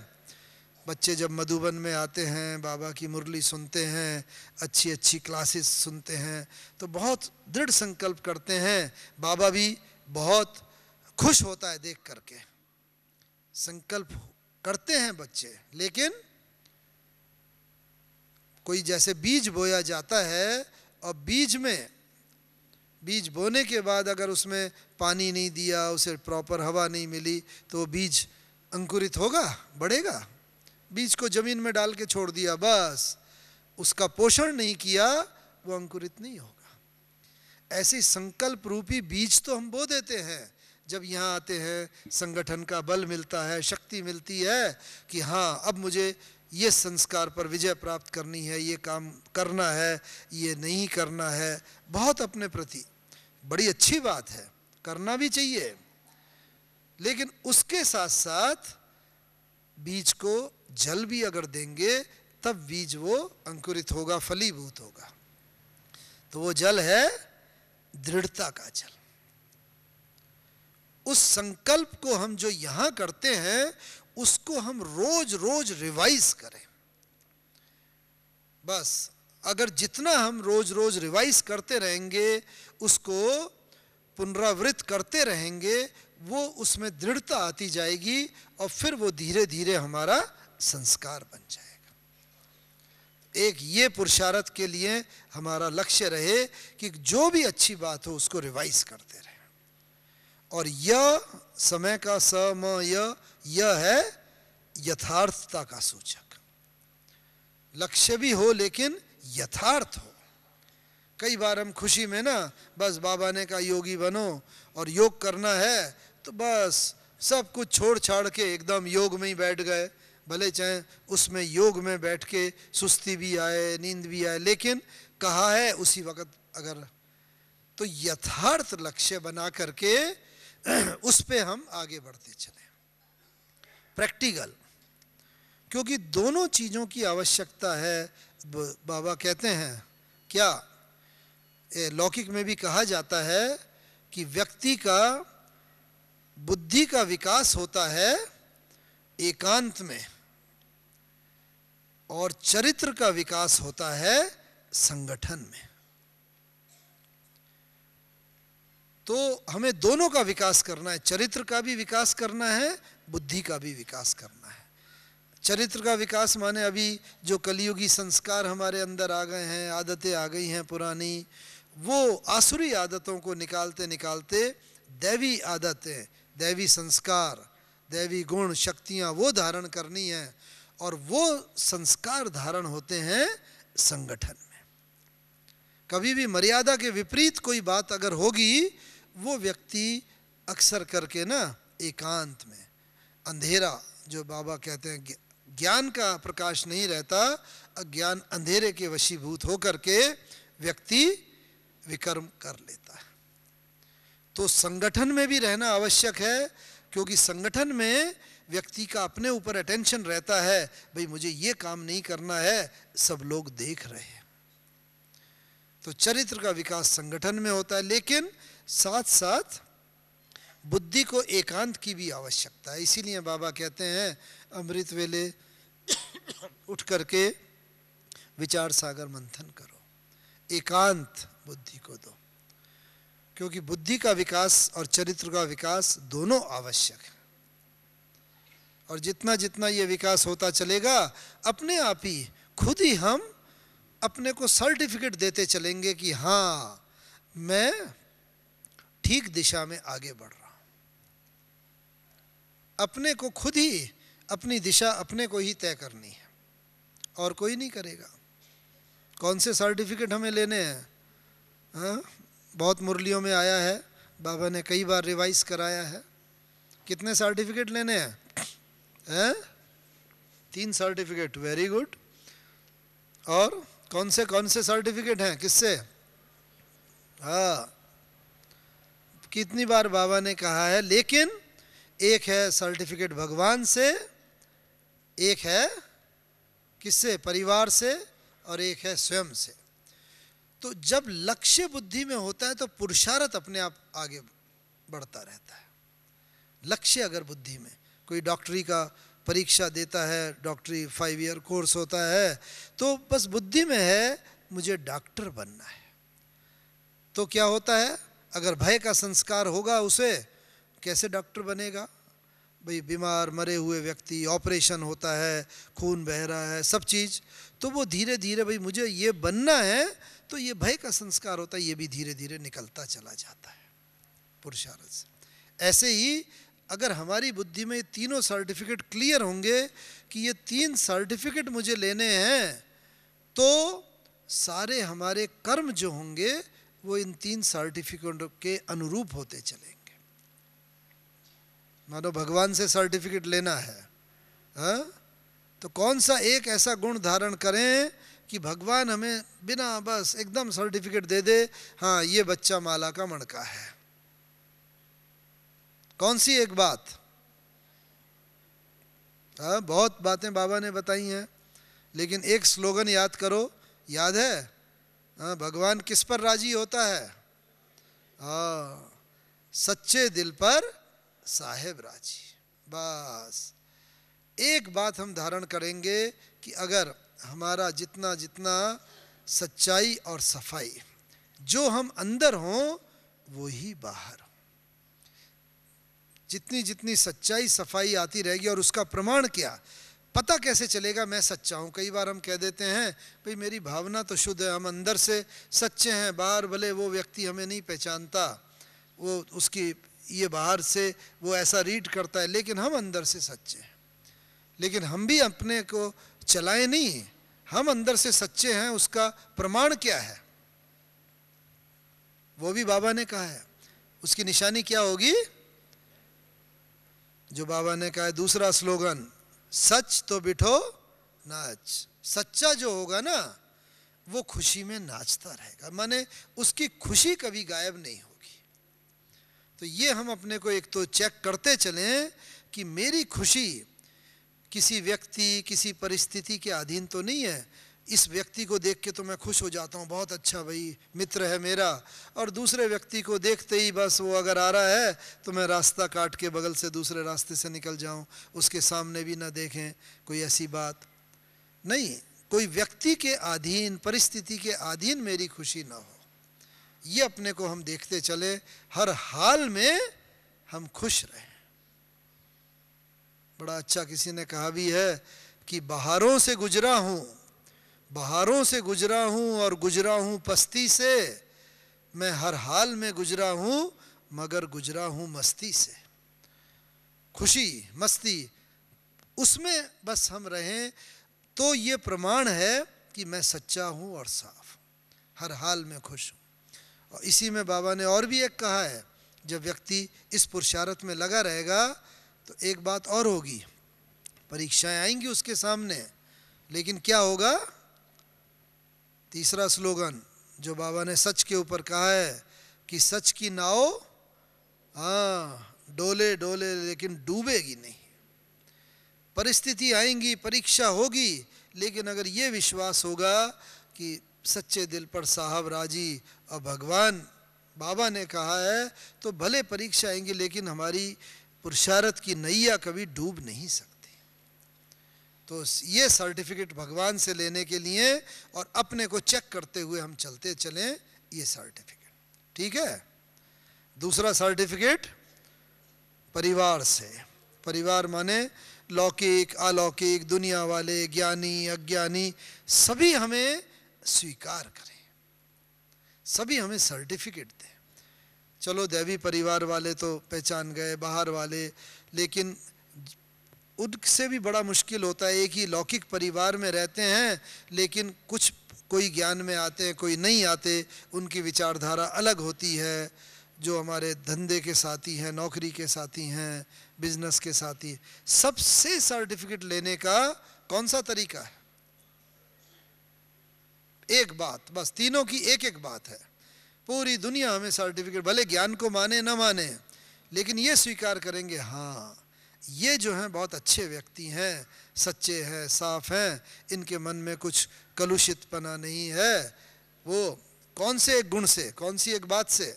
S1: बच्चे जब मधुबन में आते हैं, बाबा की मुरली सुनते हैं, अच्छी अच्छी क्लासेस सुनते हैं, तो बहुत दृढ़ संकल्प करते हैं। बाबा भी बहुत खुश होता है देख करके। संकल्प करते हैं बच्चे, लेकिन कोई जैसे बीज बोया जाता है, और बीज बोने के बाद अगर उसमें पानी नहीं दिया, उसे प्रॉपर हवा नहीं मिली, तो वो बीज अंकुरित होगा, बढ़ेगा? बीज को जमीन में डाल के छोड़ दिया, बस उसका पोषण नहीं किया, वो अंकुरित नहीं होगा। ऐसे संकल्प रूपी बीज तो हम बो देते हैं। जब यहाँ आते हैं, संगठन का बल मिलता है, शक्ति मिलती है कि हाँ अब मुझे ये संस्कार पर विजय प्राप्त करनी है, ये काम करना है, ये नहीं करना है। बहुत अपने प्रति बड़ी अच्छी बात है, करना भी चाहिए, लेकिन उसके साथ साथ बीज को जल भी अगर देंगे, तब बीज वो अंकुरित होगा, फलीभूत होगा। तो वो जल है दृढ़ता का जल। उस संकल्प को हम जो यहाँ करते हैं, उसको हम रोज रोज रिवाइज करें। बस अगर जितना हम रोज रोज रिवाइज करते रहेंगे, उसको पुनरावृत्त करते रहेंगे, वो उसमें दृढ़ता आती जाएगी, और फिर वो धीरे धीरे हमारा संस्कार बन जाएगा। एक ये पुरुषार्थ के लिए हमारा लक्ष्य रहे कि जो भी अच्छी बात हो उसको रिवाइज करते रहे। और यह समय का यह है यथार्थता का सूचक। लक्ष्य भी हो लेकिन यथार्थ हो। कई बार हम खुशी में ना बस बाबा ने कहा योगी बनो और योग करना है तो बस सब कुछ छोड़ छाड़ के एकदम योग में ही बैठ गए, भले चाहे उसमें योग में बैठ के सुस्ती भी आए नींद भी आए, लेकिन कहा है उसी वक्त अगर तो यथार्थ लक्ष्य बना करके उस पे हम आगे बढ़ते चले, प्रैक्टिकल, क्योंकि दोनों चीज़ों की आवश्यकता है। बाबा कहते हैं क्या, लौकिक में भी कहा जाता है कि व्यक्ति का बुद्धि का विकास होता है एकांत में और चरित्र का विकास होता है संगठन में। तो हमें दोनों का विकास करना है, चरित्र का भी विकास करना है, बुद्धि का भी विकास करना है। चरित्र का विकास माने अभी जो कलियुगी संस्कार हमारे अंदर आ गए हैं, आदतें आ गई हैं पुरानी, वो आसुरी आदतों को निकालते निकालते दैवी आदतें, दैवी संस्कार, दैवी गुण शक्तियाँ वो धारण करनी है। और वो संस्कार धारण होते हैं संगठन में। कभी भी मर्यादा के विपरीत कोई बात अगर होगी, वो व्यक्ति अक्सर करके ना एकांत में, अंधेरा जो बाबा कहते हैं ज्ञान का प्रकाश नहीं रहता, अज्ञान अंधेरे के वशीभूत होकर के व्यक्ति विकर्म कर लेता है। तो संगठन में भी रहना आवश्यक है, क्योंकि संगठन में व्यक्ति का अपने ऊपर अटेंशन रहता है, भाई मुझे ये काम नहीं करना है, सब लोग देख रहे हैं। तो चरित्र का विकास संगठन में होता है, लेकिन साथ साथ बुद्धि को एकांत की भी आवश्यकता है। इसीलिए बाबा कहते हैं अमृत वेले उठ करके विचार सागर मंथन करो, एकांत बुद्धि को दो, क्योंकि बुद्धि का विकास और चरित्र का विकास दोनों आवश्यक है। और जितना जितना ये विकास होता चलेगा, अपने आप ही खुद ही हम अपने को सर्टिफिकेट देते चलेंगे कि हाँ मैं ठीक दिशा में आगे बढ़ रहा हूँ। अपने को खुद ही अपनी दिशा अपने को ही तय करनी है, और कोई नहीं करेगा। कौन से सर्टिफिकेट हमें लेने हैं? हाँ, बहुत मुरलियों में आया है, बाबा ने कई बार रिवाइज कराया है। कितने सर्टिफिकेट लेने हैं? 3 सर्टिफिकेट, वेरी गुड। और कौन से सर्टिफिकेट हैं, किससे? हाँ, कितनी बार बाबा ने कहा है, लेकिन एक है सर्टिफिकेट भगवान से, एक है किससे? परिवार से, और एक है स्वयं से। तो जब लक्ष्य बुद्धि में होता है तो पुरुषार्थ अपने आप आगे बढ़ता रहता है। लक्ष्य अगर बुद्धि में, कोई डॉक्टरी का परीक्षा देता है, डॉक्टरी 5 ईयर कोर्स होता है, तो बस बुद्धि में है मुझे डॉक्टर बनना है। तो क्या होता है, अगर भय का संस्कार होगा उसे, कैसे डॉक्टर बनेगा? भाई बीमार मरे हुए व्यक्ति, ऑपरेशन होता है, खून बह रहा है, सब चीज़, तो वो धीरे धीरे भाई मुझे ये बनना है, तो ये भय का संस्कार होता है, ये भी धीरे धीरे निकलता चला जाता है पुरुषार्थ से। ऐसे ही अगर हमारी बुद्धि में ये तीनों सर्टिफिकेट क्लियर होंगे कि ये 3 सर्टिफिकेट मुझे लेने हैं, तो सारे हमारे कर्म जो होंगे वो इन 3 सर्टिफिकेट के अनुरूप होते चलेंगे। मानो भगवान से सर्टिफिकेट लेना है, हाँ? तो कौन सा एक ऐसा गुण धारण करें कि भगवान हमें बिना बस एकदम सर्टिफिकेट दे दे, हाँ ये बच्चा माला का मणका है। कौन सी एक बात? हाँ, बहुत बातें बाबा ने बताई हैं, लेकिन एक स्लोगन याद करो, याद है? हाँ, भगवान किस पर राजी होता है? हाँ, सच्चे दिल पर साहेब राजी। बस एक बात हम धारण करेंगे कि अगर हमारा जितना जितना सच्चाई और सफाई, जो हम अंदर हों वो ही बाहर हो, जितनी जितनी सच्चाई सफाई आती रहेगी। और उसका प्रमाण क्या? पता कैसे चलेगा मैं सच्चा हूँ? कई बार हम कह देते हैं भाई मेरी भावना तो शुद्ध है, हम अंदर से सच्चे हैं, बाहर भले वो व्यक्ति हमें नहीं पहचानता, वो उसकी ये बाहर से वो ऐसा रीड करता है, लेकिन हम अंदर से सच्चे हैं। लेकिन हम भी अपने को चलाएं नहीं, हम अंदर से सच्चे हैं, उसका प्रमाण क्या है? वो भी बाबा ने कहा है। उसकी निशानी क्या होगी? जो बाबा ने कहा है दूसरा स्लोगन, सच तो बिठो नाच। सच्चा जो होगा ना वो खुशी में नाचता रहेगा, माने उसकी खुशी कभी गायब नहीं होगी। तो ये हम अपने को एक तो चेक करते चलें कि मेरी खुशी किसी व्यक्ति किसी परिस्थिति के अधीन तो नहीं है। इस व्यक्ति को देख के तो मैं खुश हो जाता हूँ, बहुत अच्छा भाई मित्र है मेरा, और दूसरे व्यक्ति को देखते ही बस वो अगर आ रहा है तो मैं रास्ता काट के बगल से दूसरे रास्ते से निकल जाऊँ, उसके सामने भी ना देखें, कोई ऐसी बात नहीं। कोई व्यक्ति के अधीन परिस्थिति के अधीन मेरी खुशी ना हो, ये अपने को हम देखते चले, हर हाल में हम खुश रहें। बड़ा अच्छा किसी ने कहा भी है कि बहारों से गुजरा हूँ, बहारों से गुजरा हूँ और गुजरा हूँ पस्ती से, मैं हर हाल में गुजरा हूँ मगर गुजरा हूँ मस्ती से। खुशी मस्ती उसमें बस हम रहें तो ये प्रमाण है कि मैं सच्चा हूँ और साफ, हर हाल में खुश हूँ। और इसी में बाबा ने और भी एक कहा है, जब व्यक्ति इस पुरुषार्थ में लगा रहेगा तो एक बात और होगी, परीक्षाएं आएंगी उसके सामने, लेकिन क्या होगा? तीसरा स्लोगन जो बाबा ने सच के ऊपर कहा है कि सच की नाव डोले डोले लेकिन डूबेगी नहीं। परिस्थिति आएंगी, परीक्षा होगी, लेकिन अगर ये विश्वास होगा कि सच्चे दिल पर साहब राजी और भगवान बाबा ने कहा है, तो भले परीक्षा आएंगी लेकिन हमारी पुरुषार्थ की नैया कभी डूब नहीं सकती। तो ये सर्टिफिकेट भगवान से लेने के लिए और अपने को चेक करते हुए हम चलते चलें, ये सर्टिफिकेट ठीक है। दूसरा सर्टिफिकेट परिवार से। परिवार माने लौकिक अलौकिक, दुनिया वाले, ज्ञानी अज्ञानी, सभी हमें स्वीकार करें, सभी हमें सर्टिफिकेट दें। चलो दैवी परिवार वाले तो पहचान गए, बाहर वाले, लेकिन उनसे भी बड़ा मुश्किल होता है। एक ही लौकिक परिवार में रहते हैं लेकिन कुछ कोई ज्ञान में आते हैं, कोई नहीं आते, उनकी विचारधारा अलग होती है। जो हमारे धंधे के साथी हैं, नौकरी के साथी हैं, बिजनेस के साथी, सबसे सर्टिफिकेट लेने का कौन सा तरीका है? एक बात बस, तीनों की एक एक बात है। पूरी दुनिया हमें सर्टिफिकेट, भले ज्ञान को माने ना माने, लेकिन ये स्वीकार करेंगे हाँ ये जो हैं बहुत अच्छे व्यक्ति हैं, सच्चे हैं, साफ हैं, इनके मन में कुछ कलुषितपना नहीं है। वो कौन से एक गुण से, कौन सी एक बात से?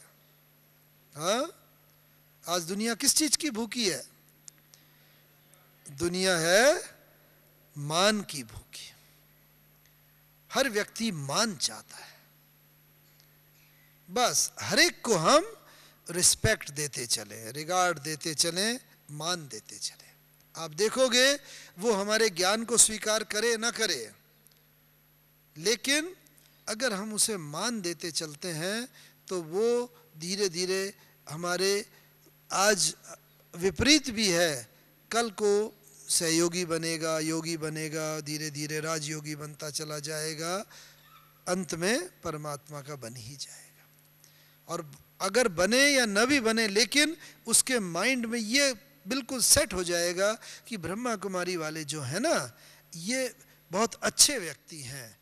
S1: हाँ, आज दुनिया किस चीज की भूखी है? दुनिया है मान की भूखी। हर व्यक्ति मान चाहता है, बस हर एक को हम रिस्पेक्ट देते चले, रिगार्ड देते चले, मान देते चले। आप देखोगे वो हमारे ज्ञान को स्वीकार करे ना करे, लेकिन अगर हम उसे मान देते चलते हैं तो वो धीरे धीरे हमारे, आज विपरीत भी है, कल को सहयोगी बनेगा, योगी बनेगा, धीरे धीरे राजयोगी बनता चला जाएगा, अंत में परमात्मा का बन ही जाएगा। और अगर बने या न भी बने, लेकिन उसके माइंड में ये बिल्कुल सेट हो जाएगा कि ब्रह्मा कुमारी वाले जो है ना, ये बहुत अच्छे व्यक्ति हैं,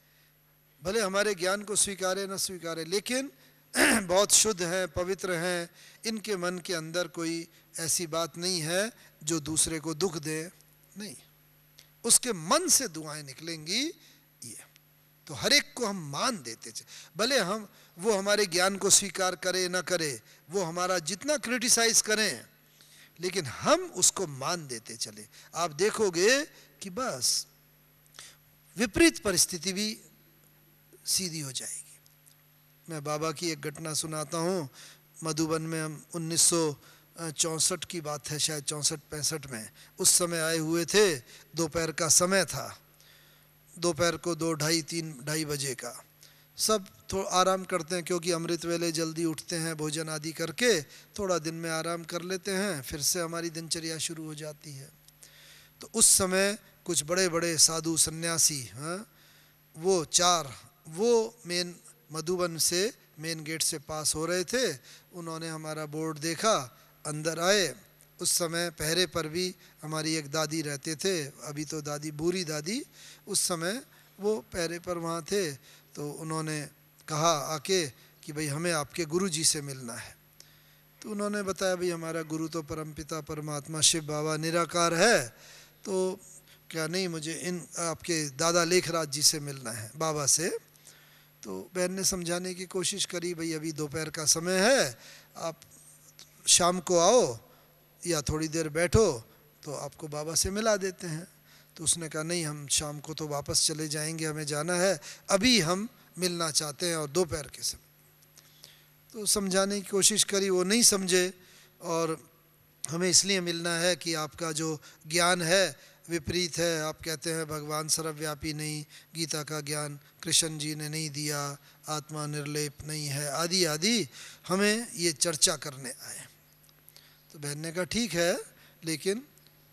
S1: भले हमारे ज्ञान को स्वीकारे न स्वीकारे, लेकिन बहुत शुद्ध हैं, पवित्र हैं, इनके मन के अंदर कोई ऐसी बात नहीं है जो दूसरे को दुख दे, नहीं, उसके मन से दुआएं निकलेंगी। ये तो हर एक को हम मान देते थे, भले हम वो हमारे ज्ञान को स्वीकार करे ना करे, वो हमारा जितना क्रिटिसाइज करें, लेकिन हम उसको मान देते चले। आप देखोगे कि बस विपरीत परिस्थिति भी सीधी हो जाएगी। मैं बाबा की एक घटना सुनाता हूँ। मधुबन में हम 64 की बात है, शायद 64-65 में उस समय आए हुए थे। दोपहर का समय था, दोपहर को 2, ढाई 3 बजे का। सब थोड़ा आराम करते हैं क्योंकि अमृत वेले जल्दी उठते हैं, भोजन आदि करके थोड़ा दिन में आराम कर लेते हैं, फिर से हमारी दिनचर्या शुरू हो जाती है। तो उस समय कुछ बड़े बड़े साधु सन्यासी, हाँ, वो मेन मधुबन से मेन गेट से पास हो रहे थे। उन्होंने हमारा बोर्ड देखा, अंदर आए। उस समय पहरे पर भी हमारी एक दादी रहते थे, अभी तो दादी बूढ़ी दादी, उस समय वो पहरे पर वहाँ थे। तो उन्होंने कहा आके कि भाई हमें आपके गुरु जी से मिलना है। तो उन्होंने बताया भाई हमारा गुरु तो परमपिता परमात्मा शिव बाबा निराकार है, तो क्या नहीं, मुझे इन आपके दादा लेखराज जी से मिलना है, बाबा से। तो बहन ने समझाने की कोशिश करी, भाई अभी दोपहर का समय है, आप शाम को आओ या थोड़ी देर बैठो तो आपको बाबा से मिला देते हैं। तो उसने कहा नहीं, हम शाम को तो वापस चले जाएंगे, हमें जाना है, अभी हम मिलना चाहते हैं और दोपहर के समय। तो समझाने की कोशिश करी, वो नहीं समझे। और हमें इसलिए मिलना है कि आपका जो ज्ञान है विपरीत है। आप कहते हैं भगवान सर्वव्यापी नहीं, गीता का ज्ञान कृष्ण जी ने नहीं दिया, आत्मा निर्लेप नहीं है, आदि आदि, हमें ये चर्चा करने आए। तो बहन ने कहा ठीक है, लेकिन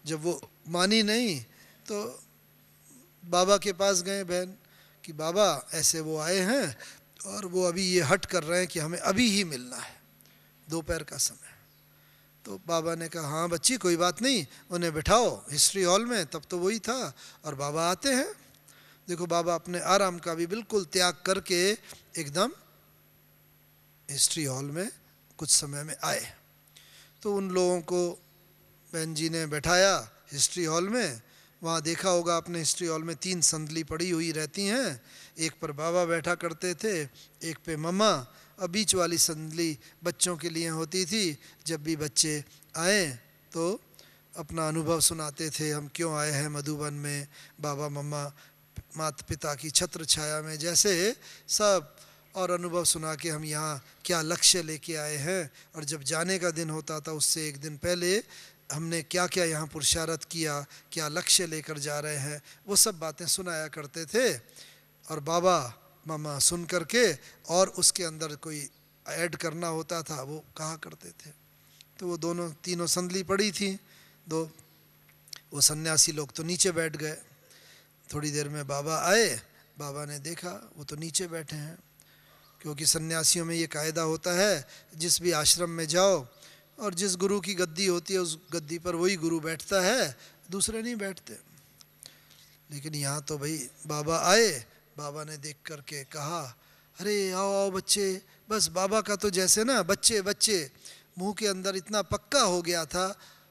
S1: जब वो मानी नहीं तो बाबा के पास गए बहन कि बाबा ऐसे वो आए हैं और वो अभी ये हट कर रहे हैं कि हमें अभी ही मिलना है, दोपहर का समय। तो बाबा ने कहा हाँ बच्ची कोई बात नहीं, उन्हें बिठाओ हिस्ट्री हॉल में। तब तो वही था और बाबा आते हैं। देखो बाबा अपने आराम का भी बिल्कुल त्याग करके एकदम हिस्ट्री हॉल में कुछ समय में आए। तो उन लोगों को बहन जी ने बैठाया हिस्ट्री हॉल में। वहाँ देखा होगा आपने, हिस्ट्री हॉल में 3 संदली पड़ी हुई रहती हैं, एक पर बाबा बैठा करते थे, एक पे मम्मा, और बीच वाली संदली बच्चों के लिए होती थी। जब भी बच्चे आए तो अपना अनुभव सुनाते थे, हम क्यों आए हैं मधुबन में, बाबा मम्मा माता पिता की छत्र छाया में, जैसे सब, और अनुभव सुना के हम यहाँ क्या लक्ष्य लेके आए हैं, और जब जाने का दिन होता था उससे एक दिन पहले हमने क्या क्या यहाँ पुरुषार्थ किया, क्या लक्ष्य लेकर जा रहे हैं, वो सब बातें सुनाया करते थे। और बाबा मामा सुन करके और उसके अंदर कोई ऐड करना होता था वो कहा करते थे। तो वो दोनों तीनों संदली पड़ी थी, वो सन्यासी लोग तो नीचे बैठ गए। थोड़ी देर में बाबा आए, बाबा ने देखा वो तो नीचे बैठे हैं, क्योंकि सन्यासियों में ये कायदा होता है जिस भी आश्रम में जाओ और जिस गुरु की गद्दी होती है उस गद्दी पर वही गुरु बैठता है, दूसरे नहीं बैठते। लेकिन यहाँ तो भाई बाबा आए, बाबा ने देख करके कहा अरे आओ आओ बच्चे, बस बाबा का तो जैसे ना बच्चे बच्चे मुंह के अंदर इतना पक्का हो गया था,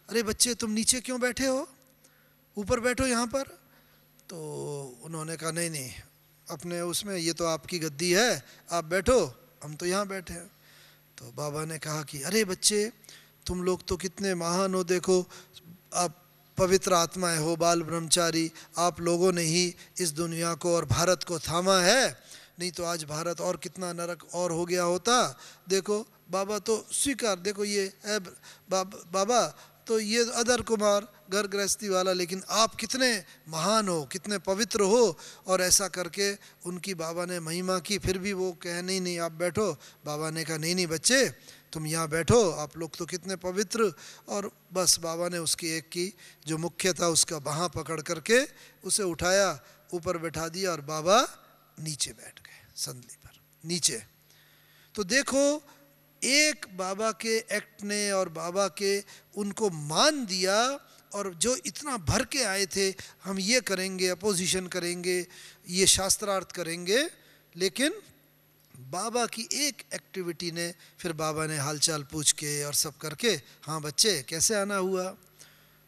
S1: अरे बच्चे तुम नीचे क्यों बैठे हो, ऊपर बैठो यहाँ पर। तो उन्होंने कहा नहीं नहीं, अपने उसमें ये तो आपकी गद्दी है, आप बैठो, हम तो यहाँ बैठे हैं। तो बाबा ने कहा कि अरे बच्चे तुम लोग तो कितने महान हो, देखो आप पवित्र आत्माएं हो, बाल ब्रह्मचारी, आप लोगों ने ही इस दुनिया को और भारत को थामा है, नहीं तो आज भारत और कितना नरक और हो गया होता। देखो बाबा तो स्वीकार, देखो ये है बाबा तो ये अदर कुमार घर गृहस्थी वाला, लेकिन आप कितने महान हो, कितने पवित्र हो। और ऐसा करके उनकी बाबा ने महिमा की। फिर भी वो कहे नहीं नहीं आप बैठो। बाबा ने कहा नहीं नहीं बच्चे तुम यहाँ बैठो, आप लोग तो कितने पवित्र। और बस बाबा ने उसकी एक की जो मुख्य था उसका बाहाँ पकड़ करके उसे उठाया, ऊपर बैठा दिया और बाबा नीचे बैठ गए संदली पर नीचे। तो देखो एक बाबा के एक्ट ने और बाबा के उनको मान दिया, और जो इतना भर के आए थे हम ये करेंगे, अपोजिशन करेंगे, ये शास्त्रार्थ करेंगे, लेकिन बाबा की एक एक्टिविटी ने, फिर बाबा ने हालचाल पूछ के और सब करके हाँ बच्चे कैसे आना हुआ।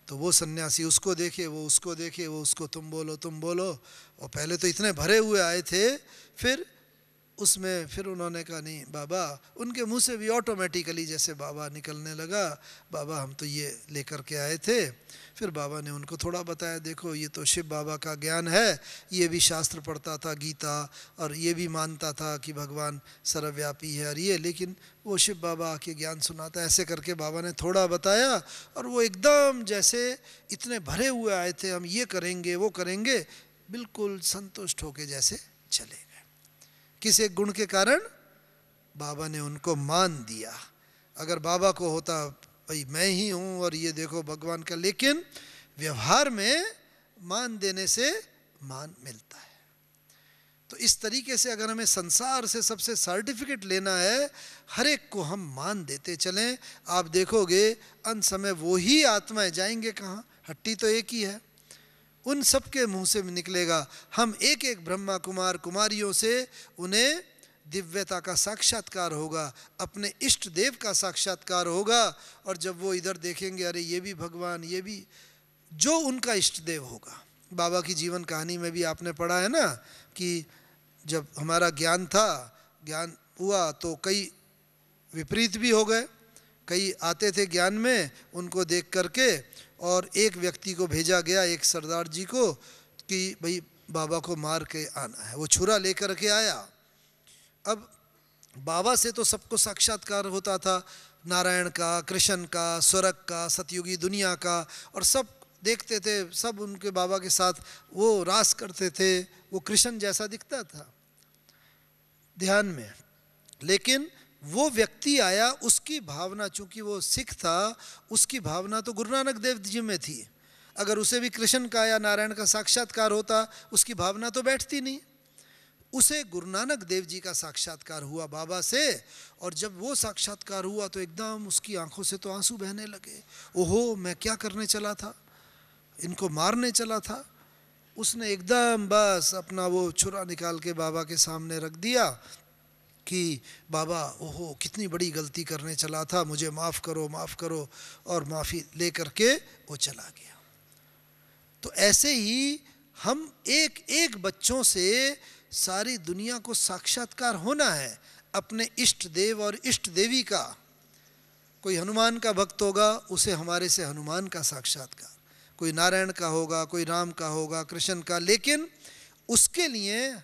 S1: तो वो सन्यासी उसको देखे, वो उसको देखे, वो उसको तुम बोलो तुम बोलो। और पहले तो इतने भरे हुए आए थे, फिर उसमें फिर उन्होंने कहा नहीं बाबा, उनके मुंह से भी ऑटोमेटिकली जैसे बाबा निकलने लगा, बाबा हम तो ये लेकर के आए थे। फिर बाबा ने उनको थोड़ा बताया, देखो ये तो शिव बाबा का ज्ञान है, ये भी शास्त्र पढ़ता था गीता, और ये भी मानता था कि भगवान सर्वव्यापी है, और ये लेकिन वो शिव बाबा आके ज्ञान सुनाता है। ऐसे करके बाबा ने थोड़ा बताया, और वो एकदम जैसे इतने भरे हुए आए थे, हम ये करेंगे वो करेंगे, बिल्कुल संतुष्ट होके जैसे चले गए। किस एक गुण के कारण? बाबा ने उनको मान दिया। अगर बाबा को होता भाई मैं ही हूँ और ये देखो भगवान का, लेकिन व्यवहार में मान देने से मान मिलता है। तो इस तरीके से अगर हमें संसार से सबसे सर्टिफिकेट लेना है, हर एक को हम मान देते चलें, आप देखोगे अंत समय वो ही आत्माएं जाएंगे कहाँ? हट्टी तो एक ही है, उन सब के मुंह से निकलेगा। हम एक एक ब्रह्मा कुमार कुमारियों से उन्हें दिव्यता का साक्षात्कार होगा, अपने इष्ट देव का साक्षात्कार होगा। और जब वो इधर देखेंगे, अरे ये भी भगवान, ये भी, जो उनका इष्ट देव होगा। बाबा की जीवन कहानी में भी आपने पढ़ा है ना कि जब हमारा ज्ञान था, ज्ञान हुआ तो कई विपरीत भी हो गए। कई आते थे ज्ञान में, उनको देख करके, और एक व्यक्ति को भेजा गया, एक सरदार जी को, कि भाई बाबा को मार के आना है। वो छुरा लेकर के आया। अब बाबा से तो सबको साक्षात्कार होता था, नारायण का, कृष्ण का, स्वर्ग का, सतयुगी दुनिया का, और सब देखते थे, सब उनके बाबा के साथ वो रास करते थे। वो कृष्ण जैसा दिखता था ध्यान में। लेकिन वो व्यक्ति आया, उसकी भावना, चूंकि वो सिख था, उसकी भावना तो गुरु नानक देव जी में थी। अगर उसे भी कृष्ण का या नारायण का साक्षात्कार होता, उसकी भावना तो बैठती नहीं। उसे गुरु नानक देव जी का साक्षात्कार हुआ बाबा से, और जब वो साक्षात्कार हुआ तो एकदम उसकी आंखों से तो आंसू बहने लगे। ओहो, मैं क्या करने चला था, इनको मारने चला था। उसने एकदम बस अपना वो छुरा निकाल के बाबा के सामने रख दिया कि बाबा, ओहो कितनी बड़ी गलती करने चला था, मुझे माफ़ करो माफ़ करो, और माफ़ी ले करके वो चला गया। तो ऐसे ही हम एक एक बच्चों से सारी दुनिया को साक्षात्कार होना है, अपने इष्ट देव और इष्ट देवी का। कोई हनुमान का भक्त होगा, उसे हमारे से हनुमान का साक्षात्कार, कोई नारायण का होगा, कोई राम का होगा, कृष्ण का। लेकिन उसके लिए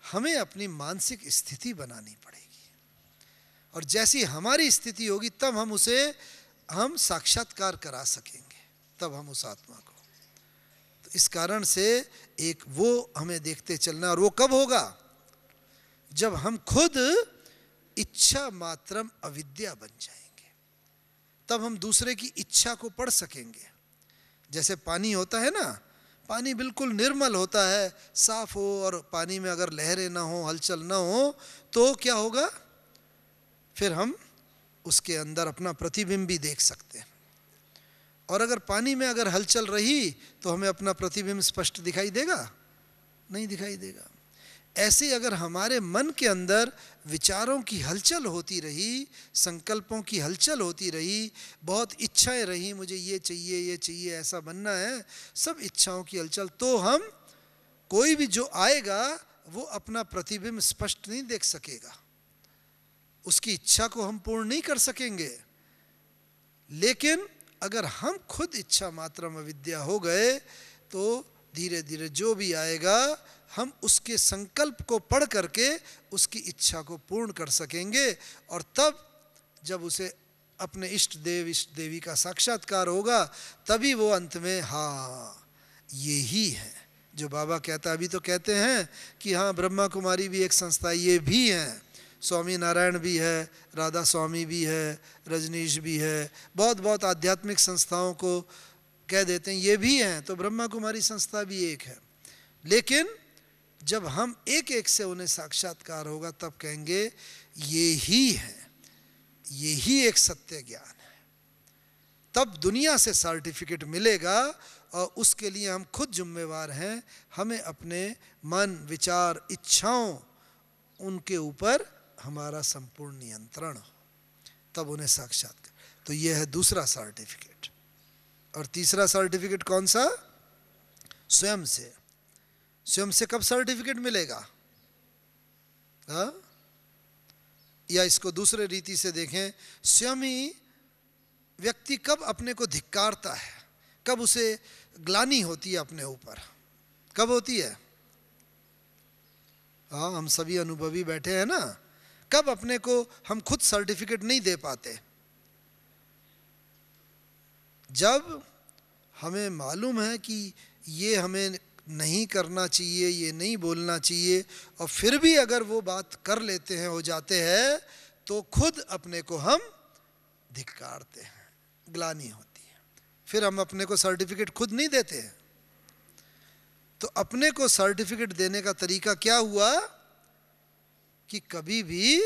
S1: हमें अपनी मानसिक स्थिति बनानी पड़ेगी, और जैसी हमारी स्थिति होगी तब हम साक्षात्कार करा सकेंगे, तब हम उस आत्मा को। तो इस कारण से एक वो हमें देखते चलना। और वो कब होगा? जब हम खुद इच्छा मात्रम अविद्या बन जाएंगे, तब हम दूसरे की इच्छा को पढ़ सकेंगे। जैसे पानी होता है ना, पानी बिल्कुल निर्मल होता है, साफ हो, और पानी में अगर लहरें ना हो, हलचल ना हो, तो क्या होगा? फिर हम उसके अंदर अपना प्रतिबिंब भी देख सकते हैं। और अगर पानी में अगर हलचल रही तो हमें अपना प्रतिबिंब स्पष्ट दिखाई देगा? नहीं दिखाई देगा। ऐसे अगर हमारे मन के अंदर विचारों की हलचल होती रही, संकल्पों की हलचल होती रही, बहुत इच्छाएं रही, मुझे ये चाहिए, ऐसा बनना है, सब इच्छाओं की हलचल, तो हम कोई भी जो आएगा वो अपना प्रतिबिंब स्पष्ट नहीं देख सकेगा, उसकी इच्छा को हम पूर्ण नहीं कर सकेंगे। लेकिन अगर हम खुद इच्छा मात्रम अविद्या हो गए तो धीरे धीरे जो भी आएगा हम उसके संकल्प को पढ़ करके उसकी इच्छा को पूर्ण कर सकेंगे। और तब जब उसे अपने इष्ट देव इष्ट देवी का साक्षात्कार होगा, तभी वो अंत में हाँ ये ही है जो बाबा कहता है। अभी तो कहते हैं कि हाँ ब्रह्मा कुमारी भी एक संस्था, ये भी हैं, स्वामी नारायण भी है, राधा स्वामी भी है, रजनीश भी है, बहुत बहुत आध्यात्मिक संस्थाओं को कह देते हैं ये भी हैं, तो ब्रह्मा कुमारी संस्था भी एक है। लेकिन जब हम एक एक से उन्हें साक्षात्कार होगा तब कहेंगे ये ही है, ये ही एक सत्य ज्ञान है। तब दुनिया से सर्टिफिकेट मिलेगा और उसके लिए हम खुद जिम्मेवार हैं। हमें अपने मन विचार इच्छाओं उनके ऊपर हमारा संपूर्ण नियंत्रण हो, तब उन्हें साक्षात्कार। तो यह है दूसरा सर्टिफिकेट। और तीसरा सर्टिफिकेट कौन सा? स्वयं से। स्वयं से कब सर्टिफिकेट मिलेगा? हाँ? या इसको दूसरे रीति से देखें, स्वयं ही व्यक्ति कब अपने को धिक्कारता है, कब उसे ग्लानि होती है अपने ऊपर, कब होती है? हाँ, हम सभी अनुभवी बैठे हैं ना। कब अपने को हम खुद सर्टिफिकेट नहीं दे पाते? जब हमें मालूम है कि ये हमें नहीं करना चाहिए, ये नहीं बोलना चाहिए, और फिर भी अगर वो बात कर लेते हैं, हो जाते हैं, तो खुद अपने को हम धिक्कारते हैं, ग्लानि होती है। फिर हम अपने को सर्टिफिकेट खुद नहीं देते हैं। तो अपने को सर्टिफिकेट देने का तरीका क्या हुआ कि कभी भी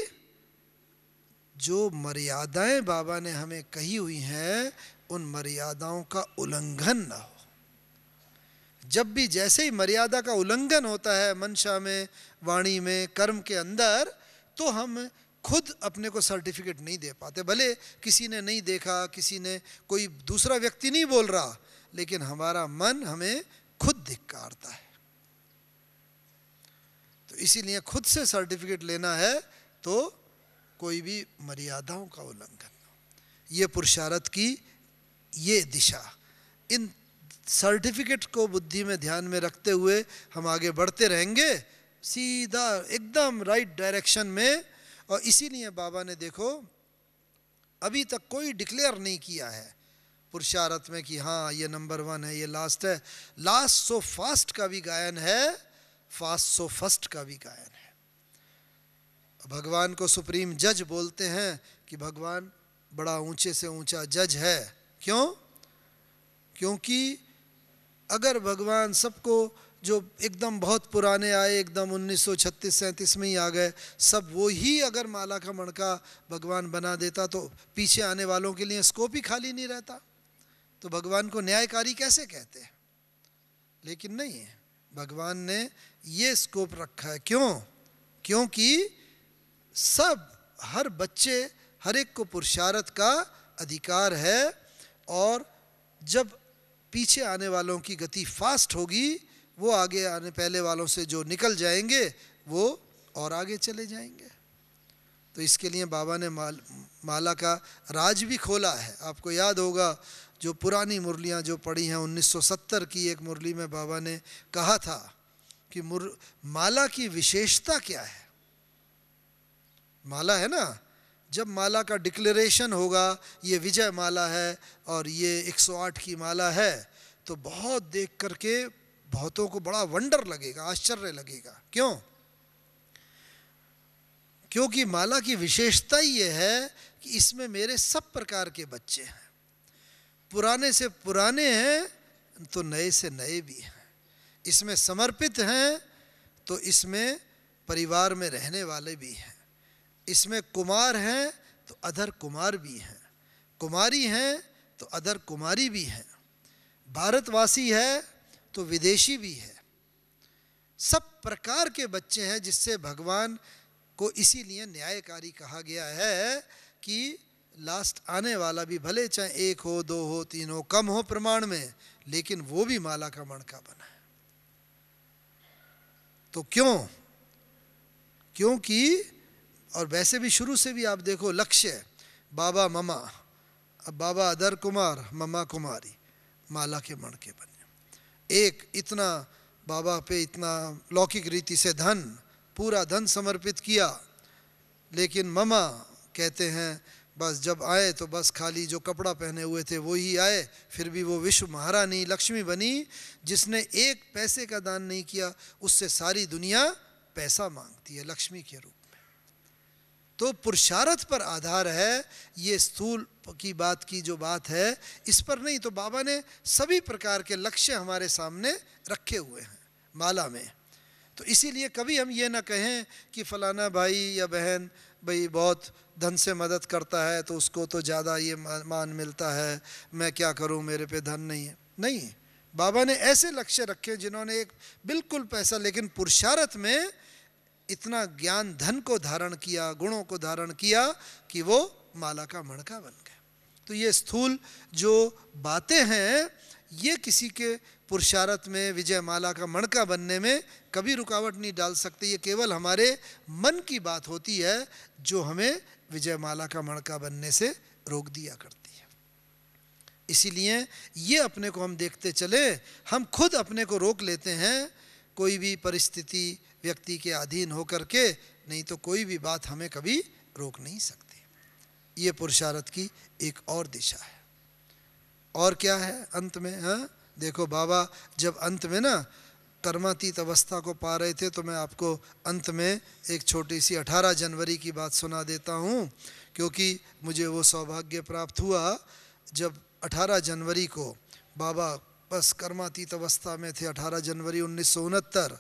S1: जो मर्यादाएं बाबा ने हमें कही हुई हैं, उन मर्यादाओं का उल्लंघन ना हो। जब भी जैसे ही मर्यादा का उल्लंघन होता है मनसा में, वाणी में, कर्म के अंदर, तो हम खुद अपने को सर्टिफिकेट नहीं दे पाते। भले किसी ने नहीं देखा, किसी ने, कोई दूसरा व्यक्ति नहीं बोल रहा, लेकिन हमारा मन हमें खुद धिक्कारता है। तो इसीलिए खुद से सर्टिफिकेट लेना है तो कोई भी मर्यादाओं का उल्लंघन। ये पुरुषार्थ की ये दिशा, इन सर्टिफिकेट को बुद्धि में ध्यान में रखते हुए हम आगे बढ़ते रहेंगे सीधा एकदम राइट डायरेक्शन में। और इसीलिए बाबा ने देखो अभी तक कोई डिक्लेयर नहीं किया है पुरुषार्थ में कि हाँ ये नंबर 1 है, ये लास्ट है। लास्ट सो फास्ट का भी गायन है, फास्ट सो फर्स्ट का भी गायन है। भगवान को सुप्रीम जज बोलते हैं कि भगवान बड़ा ऊंचे से ऊंचा जज है। क्यों? क्योंकि अगर भगवान सबको, जो एकदम बहुत पुराने आए, एकदम 1936-37 में ही आ गए, सब वो ही अगर माला का मणका भगवान बना देता तो पीछे आने वालों के लिए स्कोप ही खाली नहीं रहता। तो भगवान को न्यायकारी कैसे कहते हैं? लेकिन नहीं है, भगवान ने ये स्कोप रखा है। क्यों? क्योंकि सब, हर बच्चे, हर एक को पुरुषार्थ का अधिकार है। और जब पीछे आने वालों की गति फास्ट होगी, वो आगे आने पहले वालों से जो निकल जाएंगे वो और आगे चले जाएंगे। तो इसके लिए बाबा ने माला का राज भी खोला है। आपको याद होगा जो पुरानी मुरलियाँ जो पढ़ी हैं, 1970 की एक मुरली में बाबा ने कहा था कि माला की विशेषता क्या है। माला है ना, जब माला का डिक्लेरेशन होगा ये विजय माला है और ये 108 की माला है, तो बहुत देख करके बहुतों को बड़ा वंडर लगेगा, आश्चर्य लगेगा। क्यों? क्योंकि माला की विशेषता ये है कि इसमें मेरे सब प्रकार के बच्चे हैं, पुराने से पुराने हैं तो नए से नए भी हैं। इसमें समर्पित हैं तो इसमें परिवार में रहने वाले भी हैं। इसमें कुमार हैं तो अधर कुमार भी हैं, कुमारी हैं तो अधर कुमारी भी हैं, भारतवासी है तो विदेशी भी है। सब प्रकार के बच्चे हैं, जिससे भगवान को इसीलिए न्यायकारी कहा गया है कि लास्ट आने वाला भी भले चाहे 1 हो, 2 हो, 3 हो, कम हो प्रमाण में, लेकिन वो भी माला का मणका बना है। तो क्यों? क्योंकि, और वैसे भी शुरू से भी आप देखो लक्ष्य बाबा ममा, अब बाबा अदर कुमार, ममा कुमारी, माला के मणके बने। एक इतना बाबा पे इतना लौकिक रीति से धन, पूरा धन समर्पित किया, लेकिन ममा कहते हैं बस जब आए तो बस खाली जो कपड़ा पहने हुए थे वो ही आए। फिर भी वो विश्व महारानी लक्ष्मी बनी, जिसने 1 पैसे का दान नहीं किया, उससे सारी दुनिया पैसा मांगती है लक्ष्मी के रूप में। तो पुरुषार्थ पर आधार है। ये स्थूल की बात की जो बात है, इस पर नहीं। तो बाबा ने सभी प्रकार के लक्ष्य हमारे सामने रखे हुए हैं माला में। तो इसीलिए कभी हम ये ना कहें कि फलाना भाई या बहन भाई बहुत धन से मदद करता है तो उसको तो ज़्यादा ये मान मिलता है, मैं क्या करूं, मेरे पे धन नहीं है। नहीं, बाबा ने ऐसे लक्ष्य रखे जिन्होंने एक बिल्कुल पैसा, लेकिन पुरुषार्थ में इतना ज्ञान धन को धारण किया, गुणों को धारण किया कि वो माला का मणका बन गए। तो ये स्थूल जो बातें हैं, ये किसी के पुरुषार्थ में, विजय माला का मणका बनने में कभी रुकावट नहीं डाल सकते। ये केवल हमारे मन की बात होती है जो हमें विजय माला का मणका बनने से रोक दिया करती है। इसीलिए ये अपने को हम देखते चले, हम खुद अपने को रोक लेते हैं कोई भी परिस्थिति व्यक्ति के अधीन होकर के, नहीं तो कोई भी बात हमें कभी रोक नहीं सकती। ये पुरुषार्थ की एक और दिशा है। और क्या है अंत में? हाँ, देखो बाबा जब अंत में ना कर्मातीत अवस्था को पा रहे थे, तो मैं आपको अंत में एक छोटी सी 18 जनवरी की बात सुना देता हूँ, क्योंकि मुझे वो सौभाग्य प्राप्त हुआ जब 18 जनवरी को बाबा बस कर्मातीत अवस्था में थे, 18 जनवरी 1969,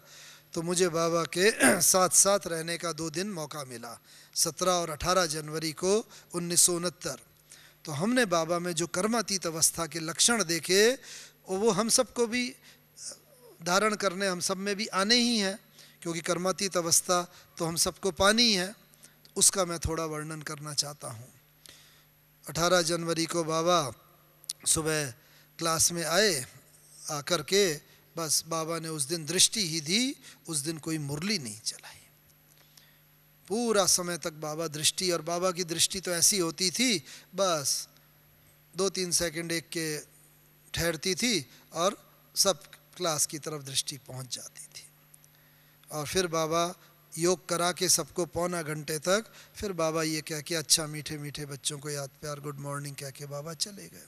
S1: तो मुझे बाबा के साथ साथ रहने का 2 दिन मौका मिला, 17 और 18 जनवरी को 1969। तो हमने बाबा में जो कर्मातीत अवस्था के लक्षण देखे, वो हम सबको भी धारण करने, हम सब में भी आने ही हैं, क्योंकि कर्मातीत अवस्था तो हम सबको पानी है। उसका मैं थोड़ा वर्णन करना चाहता हूँ। 18 जनवरी को बाबा सुबह क्लास में आए, आकर के बस बाबा ने उस दिन दृष्टि ही दी, उस दिन कोई मुरली नहीं चलाई। पूरा समय तक बाबा दृष्टि, और बाबा की दृष्टि तो ऐसी होती थी, बस 2-3 सेकंड एक के ठहरती थी और सब क्लास की तरफ दृष्टि पहुंच जाती थी। और फिर बाबा योग करा के सबको पौना घंटे तक, फिर बाबा ये कह के अच्छा मीठे मीठे बच्चों को याद प्यार गुड मॉर्निंग कह के बाबा चले गए।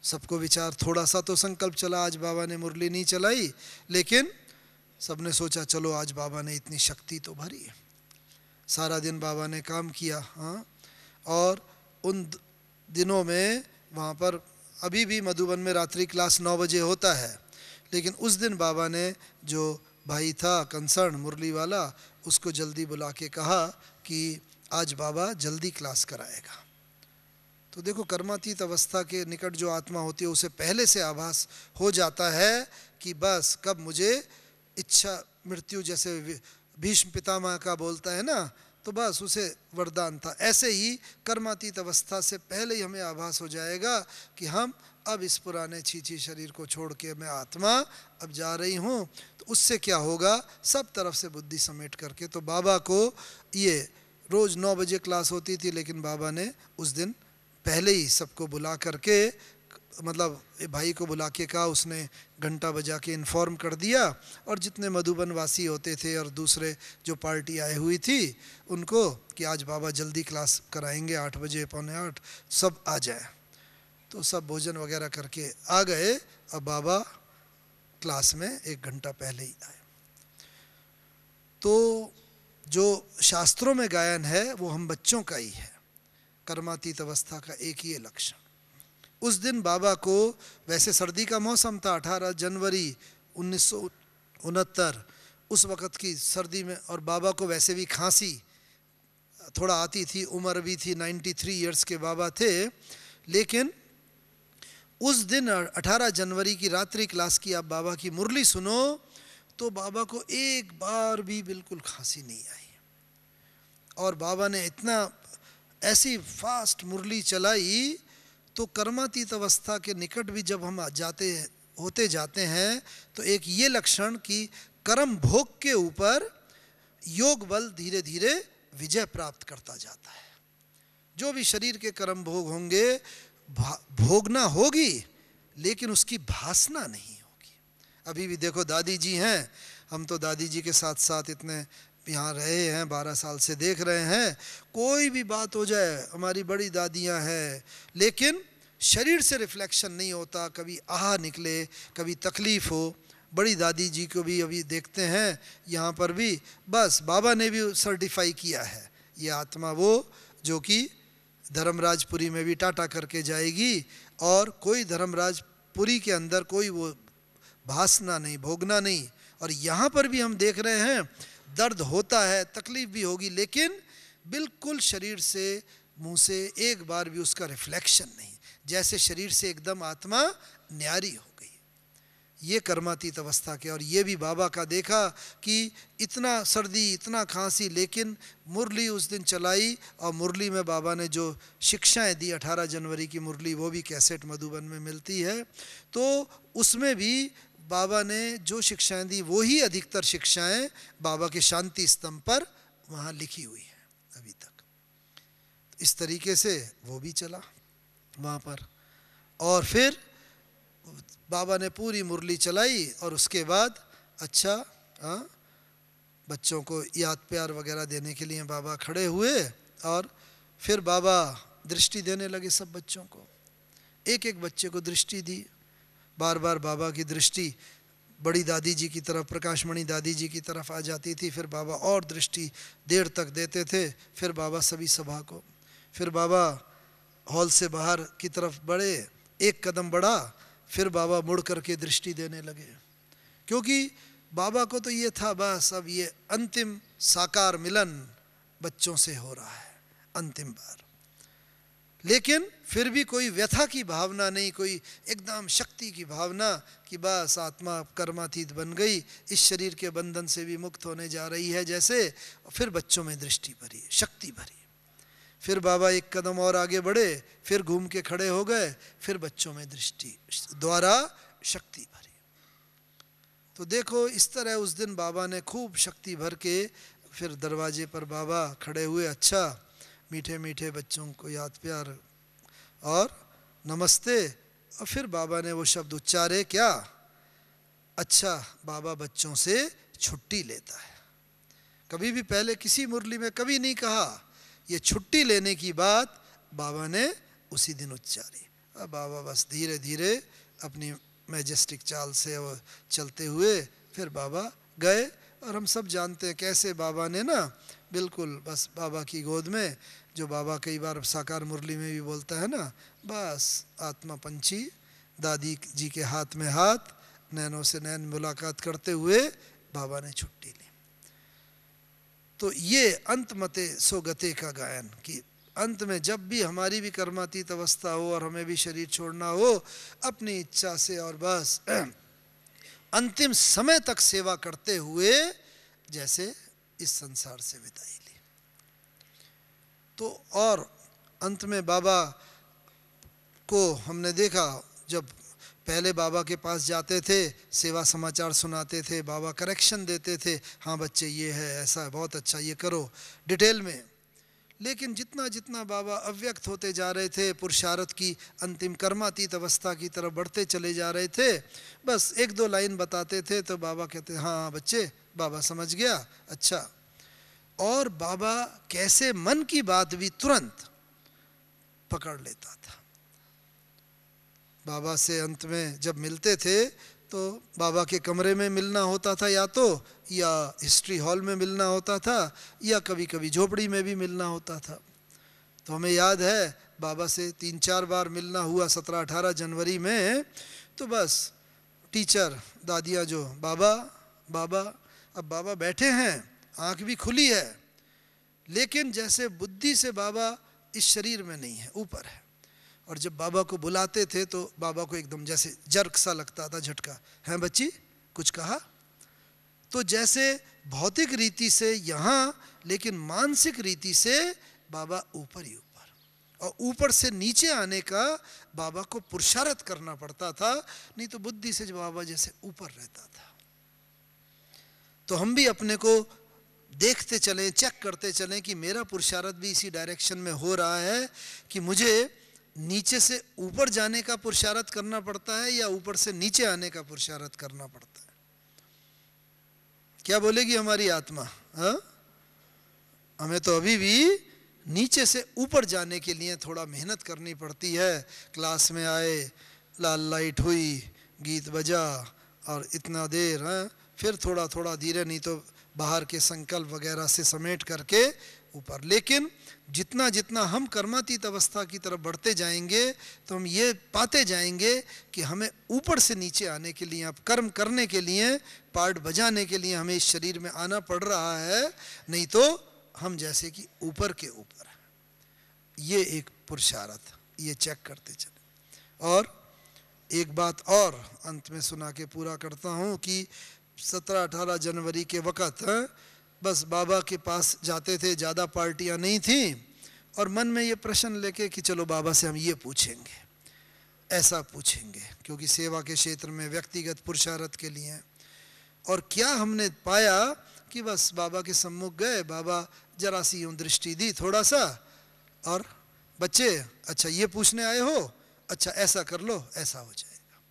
S1: सबको विचार, थोड़ा सा तो संकल्प चला, आज बाबा ने मुरली नहीं चलाई, लेकिन सबने सोचा चलो आज बाबा ने इतनी शक्ति तो भरी है, सारा दिन बाबा ने काम किया। हाँ, और उन दिनों में वहाँ पर अभी भी मधुबन में रात्रि क्लास 9 बजे होता है, लेकिन उस दिन बाबा ने जो भाई था कंसर्न मुरली वाला, उसको जल्दी बुला के कहा कि आज बाबा जल्दी क्लास कराएगा। तो देखो कर्मातीत अवस्था के निकट जो आत्मा होती है, उसे पहले से आभास हो जाता है कि बस कब मुझे इच्छा मृत्यु, जैसे भीष्म पितामह का बोलता है ना, तो बस उसे वरदान था। ऐसे ही कर्मातीत अवस्था से पहले ही हमें आभास हो जाएगा कि हम अब इस पुराने छीछी शरीर को छोड़ के मैं आत्मा अब जा रही हूँ। तो उससे क्या होगा, सब तरफ से बुद्धि समेट करके, तो बाबा को ये रोज़ 9 बजे क्लास होती थी, लेकिन बाबा ने उस दिन पहले ही सबको बुला करके, मतलब भाई को बुला के कहा, उसने घंटा बजा के इन्फॉर्म कर दिया, और जितने मधुबन वासी होते थे और दूसरे जो पार्टी आई हुई थी उनको कि आज बाबा जल्दी क्लास कराएंगे, 8 बजे, 7:45, सब आ जाए। तो सब भोजन वगैरह करके आ गए। अब बाबा क्लास में 1 घंटा पहले ही आए। तो जो शास्त्रों में गायन है वो हम बच्चों का ही है, कर्मातीत अवस्था का एक ही लक्षण। उस दिन बाबा को, वैसे सर्दी का मौसम था, 18 जनवरी 1969, उस वक़्त की सर्दी में, और बाबा को वैसे भी खांसी थोड़ा आती थी, उम्र भी थी, 93 इयर्स के बाबा थे। लेकिन उस दिन 18 जनवरी की रात्रि क्लास की आप बाबा की मुरली सुनो, तो बाबा को एक बार भी बिल्कुल खांसी नहीं आई, और बाबा ने इतना ऐसी फास्ट मुरली चलाई, तो कर्मातीत अवस्था के निकट भी जब हम होते जाते हैं, तो एक ये लक्षण कि कर्म भोग के ऊपर योग बल धीरे धीरे विजय प्राप्त करता जाता है। जो भी शरीर के कर्म भोग होंगे, भोगना होगी, लेकिन उसकी भासना नहीं होगी। अभी भी देखो दादी जी हैं, हम तो दादी जी के साथ साथ इतने यहाँ रहे हैं, 12 साल से देख रहे हैं, कोई भी बात हो जाए, हमारी बड़ी दादियाँ हैं, लेकिन शरीर से रिफ्लेक्शन नहीं होता, कभी आह निकले, कभी तकलीफ़ हो। बड़ी दादी जी को भी अभी देखते हैं यहाँ पर भी, बस बाबा ने भी सर्टिफाई किया है, ये आत्मा वो जो कि धर्मराजपुरी में भी टाटा करके जाएगी, और कोई धर्मराजपुरी के अंदर कोई वो भासना नहीं, भोगना नहीं। और यहाँ पर भी हम देख रहे हैं दर्द होता है, तकलीफ भी होगी, लेकिन बिल्कुल शरीर से, मुंह से एक बार भी उसका रिफ्लेक्शन नहीं, जैसे शरीर से एकदम आत्मा न्यारी हो गई। ये कर्मातीत अवस्था के। और ये भी बाबा का देखा कि इतना सर्दी, इतना खांसी, लेकिन मुरली उस दिन चलाई और मुरली में बाबा ने जो शिक्षाएं दी, 18 जनवरी की मुरली, वो भी कैसेट मधुबन में मिलती है, तो उसमें भी बाबा ने जो शिक्षाएं दी वही अधिकतर शिक्षाएं बाबा के शांति स्तंभ पर वहाँ लिखी हुई हैं अभी तक। इस तरीके से वो भी चला वहाँ पर। और फिर बाबा ने पूरी मुरली चलाई और उसके बाद अच्छा बच्चों को याद प्यार वगैरह देने के लिए बाबा खड़े हुए और फिर बाबा दृष्टि देने लगे सब बच्चों को। एक एक बच्चे को दृष्टि दी। बार बार बाबा की दृष्टि बड़ी दादी जी की तरफ, प्रकाशमणि दादी जी की तरफ आ जाती थी। फिर बाबा और दृष्टि देर तक देते थे। फिर बाबा सभी सभा को, फिर बाबा हॉल से बाहर की तरफ बढ़े, एक कदम बढ़ा, फिर बाबा मुड़ करके दृष्टि देने लगे। क्योंकि बाबा को तो ये था बस अब ये अंतिम साकार मिलन बच्चों से हो रहा है अंतिम बार। लेकिन फिर भी कोई व्यथा की भावना नहीं, कोई एकदम शक्ति की भावना कि बस आत्मा कर्मातीत बन गई, इस शरीर के बंधन से भी मुक्त होने जा रही है जैसे। फिर बच्चों में दृष्टि भरी, शक्ति भरी। फिर बाबा एक कदम और आगे बढ़े, फिर घूम के खड़े हो गए, फिर बच्चों में दृष्टि द्वारा शक्ति भरी। तो देखो इस तरह उस दिन बाबा ने खूब शक्ति भर के फिर दरवाजे पर बाबा खड़े हुए। अच्छा मीठे मीठे बच्चों को याद प्यार और नमस्ते। और फिर बाबा ने वो शब्द उच्चारे, क्या? अच्छा बाबा बच्चों से छुट्टी लेता है। कभी भी पहले किसी मुरली में कभी नहीं कहा। ये छुट्टी लेने की बात बाबा ने उसी दिन उच्चारी। अब बाबा बस धीरे धीरे अपनी मैजेस्टिक चाल से वो चलते हुए फिर बाबा गए। और हम सब जानते हैं कैसे बाबा ने ना बिल्कुल बस बाबा की गोद में, जो बाबा कई बार साकार मुरली में भी बोलता है ना, बस आत्मा पंछी दादी जी के हाथ में हाथ, नैनों से नैन मुलाकात करते हुए बाबा ने छुट्टी ली। तो ये अंत मते सो गते का गायन कि अंत में जब भी हमारी भी कर्मातीत अवस्था हो और हमें भी शरीर छोड़ना हो, अपनी इच्छा से और बस अंतिम समय तक सेवा करते हुए जैसे इस संसार से विदाई ली। तो और अंत में बाबा को हमने देखा, जब पहले बाबा के पास जाते थे, सेवा समाचार सुनाते थे, बाबा करेक्शन देते थे, हाँ बच्चे ये है, ऐसा है, बहुत अच्छा, ये करो डिटेल में। लेकिन जितना जितना बाबा अव्यक्त होते जा रहे थे, पुरुषार्थ की अंतिम कर्मातीत अवस्था की तरफ बढ़ते चले जा रहे थे, बस एक दो लाइन बताते थे तो बाबा कहते हाँ बच्चे, बाबा समझ गया, अच्छा। और बाबा कैसे मन की बात भी तुरंत पकड़ लेता था। बाबा से अंत में जब मिलते थे तो बाबा के कमरे में मिलना होता था या तो, या हिस्ट्री हॉल में मिलना होता था, या कभी कभी झोपड़ी में भी मिलना होता था। तो हमें याद है बाबा से 3-4 बार मिलना हुआ 17-18 जनवरी में। तो बस टीचर दादियाँ जो बाबा बाबा, अब बाबा बैठे हैं, आँख भी खुली है, लेकिन जैसे बुद्धि से बाबा इस शरीर में नहीं है, ऊपर है। और जब बाबा को बुलाते थे तो बाबा को एकदम जैसे जर्क सा लगता था, झटका, हैं बच्ची कुछ कहा? तो जैसे भौतिक रीति से यहाँ, लेकिन मानसिक रीति से बाबा ऊपर ही ऊपर, और ऊपर से नीचे आने का बाबा को पुरुषार्थ करना पड़ता था, नहीं तो बुद्धि से जो बाबा जैसे ऊपर रहता था। तो हम भी अपने को देखते चलें, चेक करते चलें कि मेरा पुरुषार्थ भी इसी डायरेक्शन में हो रहा है कि मुझे नीचे से ऊपर जाने का पुरुषार्थ करना पड़ता है या ऊपर से नीचे आने का पुरुषार्थ करना पड़ता है। क्या बोलेगी हमारी आत्मा? हाँ, हमें तो अभी भी नीचे से ऊपर जाने के लिए थोड़ा मेहनत करनी पड़ती है। क्लास में आए, लाल लाइट हुई, गीत बजा और इतना देर, हाँ, फिर थोड़ा थोड़ा धीरे, नहीं तो बाहर के संकल्प वगैरह से समेट करके ऊपर। लेकिन जितना जितना हम कर्मातीत अवस्था की तरफ बढ़ते जाएंगे तो हम ये पाते जाएंगे कि हमें ऊपर से नीचे आने के लिए, अब कर्म करने के लिए, पार्ट बजाने के लिए हमें इस शरीर में आना पड़ रहा है, नहीं तो हम जैसे कि ऊपर के ऊपर है। ये एक पुरुषार्थ, ये चेक करते चले। और एक बात और अंत में सुना के पूरा करता हूँ कि 17-18 जनवरी के वक़्त बस बाबा के पास जाते थे, ज़्यादा पार्टियाँ नहीं थीं, और मन में ये प्रश्न लेके कि चलो बाबा से हम ये पूछेंगे, ऐसा पूछेंगे, क्योंकि सेवा के क्षेत्र में व्यक्तिगत पुरुषार्थ के लिए। और क्या हमने पाया कि बस बाबा के सम्मुख गए, बाबा जरा सी यूँ दृष्टि दी थोड़ा सा, और बच्चे अच्छा ये पूछने आए हो, अच्छा ऐसा कर लो, ऐसा हो जाएगा।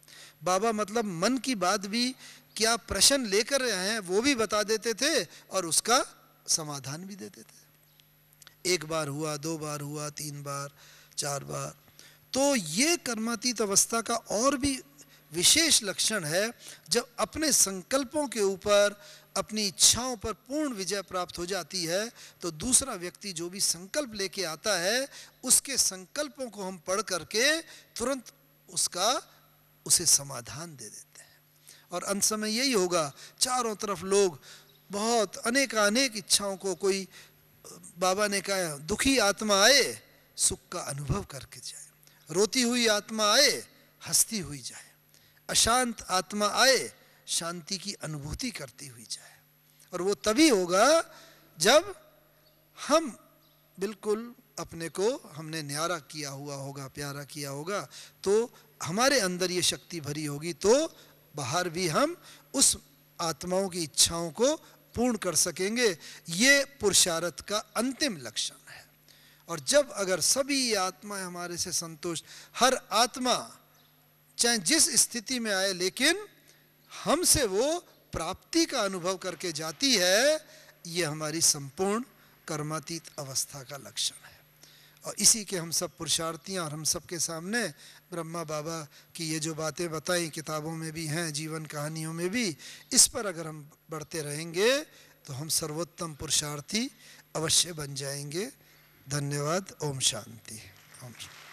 S1: बाबा मतलब मन की बात भी, क्या प्रश्न लेकर आए हैं वो भी बता देते थे और उसका समाधान भी देते थे। एक बार हुआ, 2 बार हुआ, 3 बार, 4 बार। तो ये कर्मातीत अवस्था का और भी विशेष लक्षण है, जब अपने संकल्पों के ऊपर, अपनी इच्छाओं पर पूर्ण विजय प्राप्त हो जाती है, तो दूसरा व्यक्ति जो भी संकल्प लेके आता है, उसके संकल्पों को हम पढ़ करके तुरंत उसे समाधान दे देते हैं। और अंत समय यही होगा, चारों तरफ लोग बहुत अनेक इच्छाओं को, कोई बाबा ने कहा दुखी आत्मा आए सुख का अनुभव करके जाए, रोती हुई आत्मा आए हंसती हुई जाए, अशांत आत्मा आए शांति की अनुभूति करती हुई जाए। और वो तभी होगा जब हम बिल्कुल अपने को हमने न्यारा किया हुआ होगा, प्यारा किया होगा, तो हमारे अंदर ये शक्ति भरी होगी, तो बाहर भी हम उस आत्माओं की इच्छाओं को पूर्ण कर सकेंगे। ये पुरुषार्थ का अंतिम लक्षण है। और जब अगर सभी आत्माएं हमारे से संतुष्ट, हर आत्मा चाहे जिस स्थिति में आए, लेकिन हमसे वो प्राप्ति का अनुभव करके जाती है, ये हमारी संपूर्ण कर्मातीत अवस्था का लक्षण है। और इसी के हम सब पुरुषार्थियाँ, और हम सब के सामने ब्रह्मा बाबा की ये जो बातें बताई, किताबों में भी हैं, जीवन कहानियों में भी, इस पर अगर हम बढ़ते रहेंगे तो हम सर्वोत्तम पुरुषार्थी अवश्य बन जाएंगे। धन्यवाद। ओम शांति। ओम शांति।